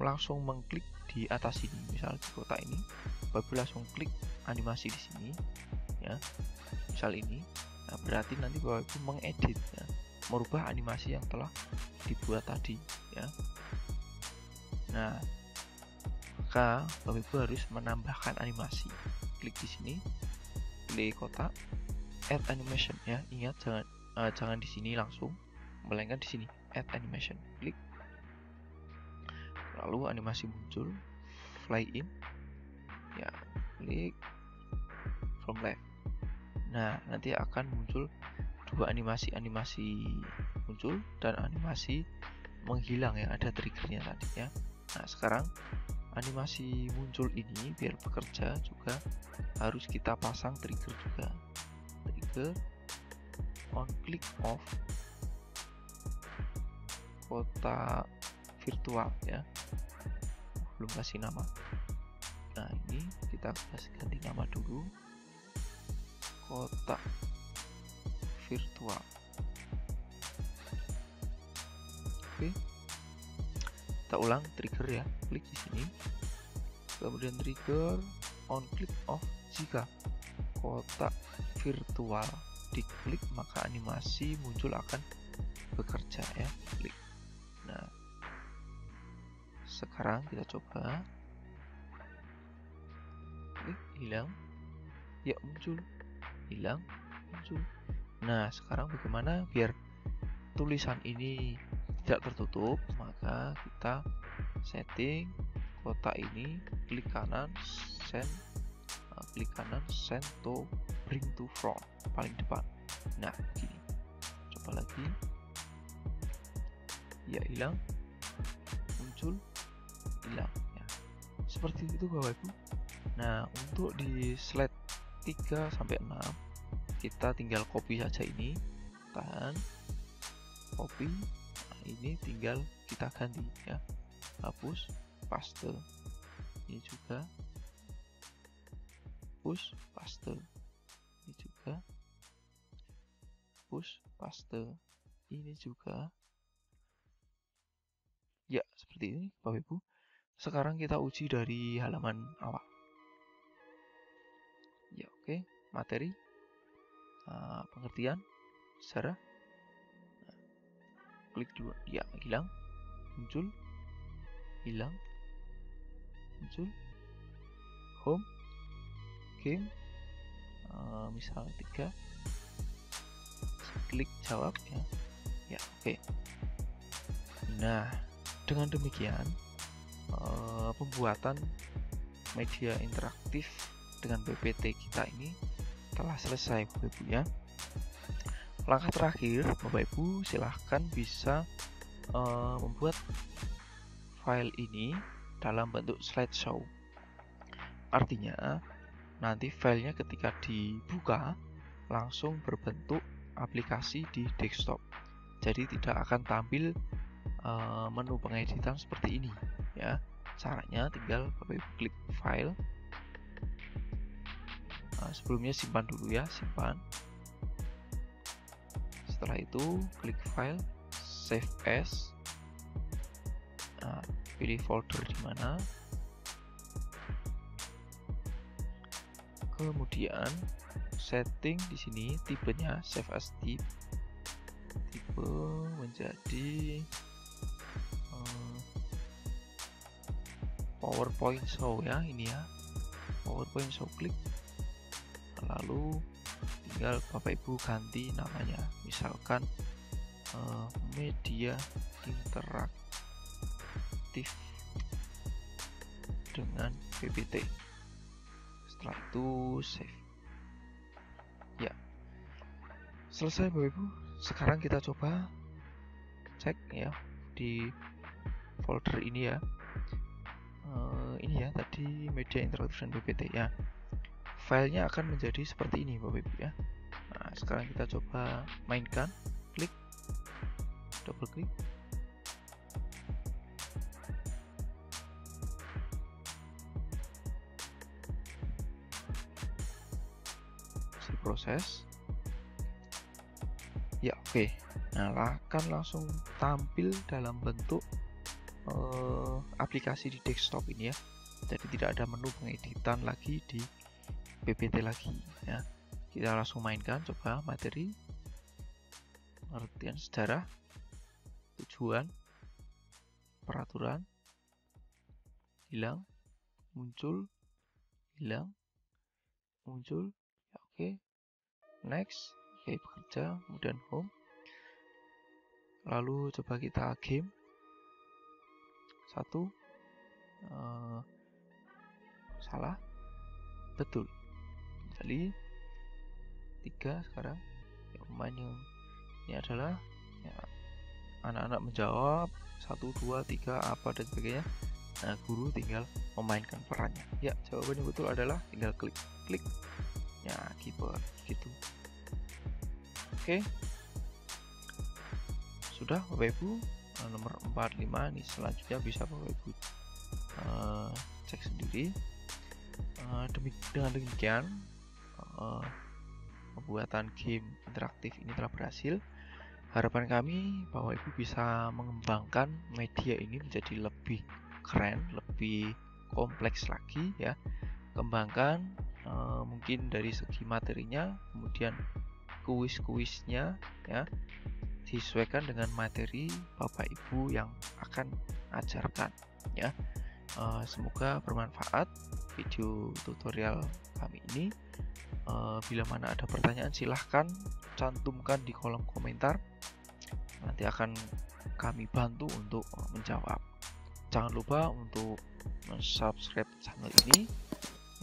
A: langsung mengklik di atas ini, misal di kotak ini, Bapak Ibu langsung klik animasi di sini ya, misal ini. Nah, berarti nanti Bapak Ibu mengedit ya, merubah animasi yang telah dibuat tadi ya. Nah, maka Bapak Ibu harus menambahkan animasi. Klik di sini, pilih kotak, add animation ya. Ingat, jangan di sini langsung, melainkan di sini add animation. Klik, lalu animasi muncul, fly in ya, klik from left. Nah, nanti akan muncul dua animasi muncul dan animasi menghilang yang ada triggernya tadi ya. Nah, sekarang animasi muncul ini biar bekerja juga harus kita pasang trigger juga. trigger on click off kotak virtual ya, belum kasih nama. Nah ini kita kasih ganti nama dulu, kotak virtual. Oke, kita ulang trigger ya, klik di sini, kemudian trigger on click off jika kotak virtual diklik maka animasi muncul akan bekerja ya, klik. Nah sekarang kita coba klik, hilang, ya muncul, hilang, muncul. Nah sekarang bagaimana biar tulisan ini tidak tertutup? Maka kita setting kotak ini, klik kanan send, klik kanan send to bring to front, paling depan. Nah begini, coba lagi, ya hilang, muncul, hilang ya. Seperti itu Bapak Ibu. Nah untuk di slide 3 sampai 6 kita tinggal copy saja ini, tahan, copy. Nah, ini tinggal kita ganti ya, hapus, paste. Ini juga push, paste. Ini juga push, paste. Ini juga ya, seperti ini Bapak Ibu. Sekarang kita uji dari halaman awal ya. Oke, materi, pengertian sejarah. Nah, klik dulu ya, hilang, muncul, hilang, muncul, home, game, misal 3, klik jawab ya. Ya oke. Nah dengan demikian pembuatan media interaktif dengan PPT kita ini telah selesai Bapak Ibu ya. Langkah terakhir Bapak Ibu silahkan bisa membuat file ini dalam bentuk slideshow. Artinya nanti filenya ketika dibuka langsung berbentuk aplikasi di desktop, jadi tidak akan tampil menu pengeditan seperti ini ya. Caranya tinggal Bapak Ibu klik file, sebelumnya simpan dulu ya, simpan. Setelah itu klik file, save as, pilih folder di mana, kemudian setting di sini tipenya save as type, tipe menjadi PowerPoint show ya, ini ya PowerPoint show, klik. Lalu tinggal Bapak Ibu ganti namanya, misalkan media interaktif dengan PPT. Setelah itu save ya. Selesai Bapak Ibu. Sekarang kita coba cek ya di folder ini ya. Ini ya tadi media interaktif dan PPT ya. Filenya akan menjadi seperti ini Bapak Ibu ya. Nah, sekarang kita coba mainkan, klik, double klik. Proses ya, oke. Nah akan langsung tampil dalam bentuk aplikasi di desktop ini ya, jadi tidak ada menu pengeditan lagi di PPT lagi ya. Kita langsung mainkan, coba materi, pengertian sejarah, tujuan, peraturan, hilang, muncul, hilang, muncul ya, oke. Next, oke, bekerja, kemudian home. Lalu coba kita game 1, salah, betul. Jadi 3 sekarang ya, pemain yang ini adalah ya, anak-anak menjawab 1, 2, 3 apa dan sebagainya. Nah guru tinggal memainkan perannya ya. Jawabannya betul adalah tinggal klik ya, keyboard gitu. Oke, sudah Bapak Ibu. Nomor 45 ini selanjutnya bisa Bapak Ibu cek sendiri. Dengan demikian pembuatan game interaktif ini telah berhasil. Harapan kami Bapak Ibu bisa mengembangkan media ini menjadi lebih keren, lebih kompleks lagi ya. Kembangkan mungkin dari segi materinya, kemudian kuis-kuisnya ya, disesuaikan dengan materi Bapak Ibu yang akan ajarkan ya. Semoga bermanfaat video tutorial kami ini. Bila mana ada pertanyaan silahkan cantumkan di kolom komentar, nanti akan kami bantu untuk menjawab. Jangan lupa untuk subscribe channel ini,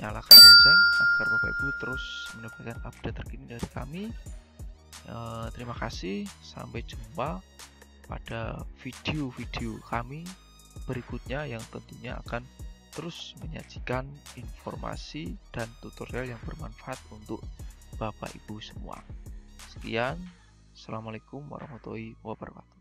A: nyalakan lonceng agar Bapak Ibu terus mendapatkan update terkini dari kami. Terima kasih, sampai jumpa pada video-video kami berikutnya yang tentunya akan terus menyajikan informasi dan tutorial yang bermanfaat untuk Bapak Ibu semua. Sekian, Assalamualaikum warahmatullahi wabarakatuh.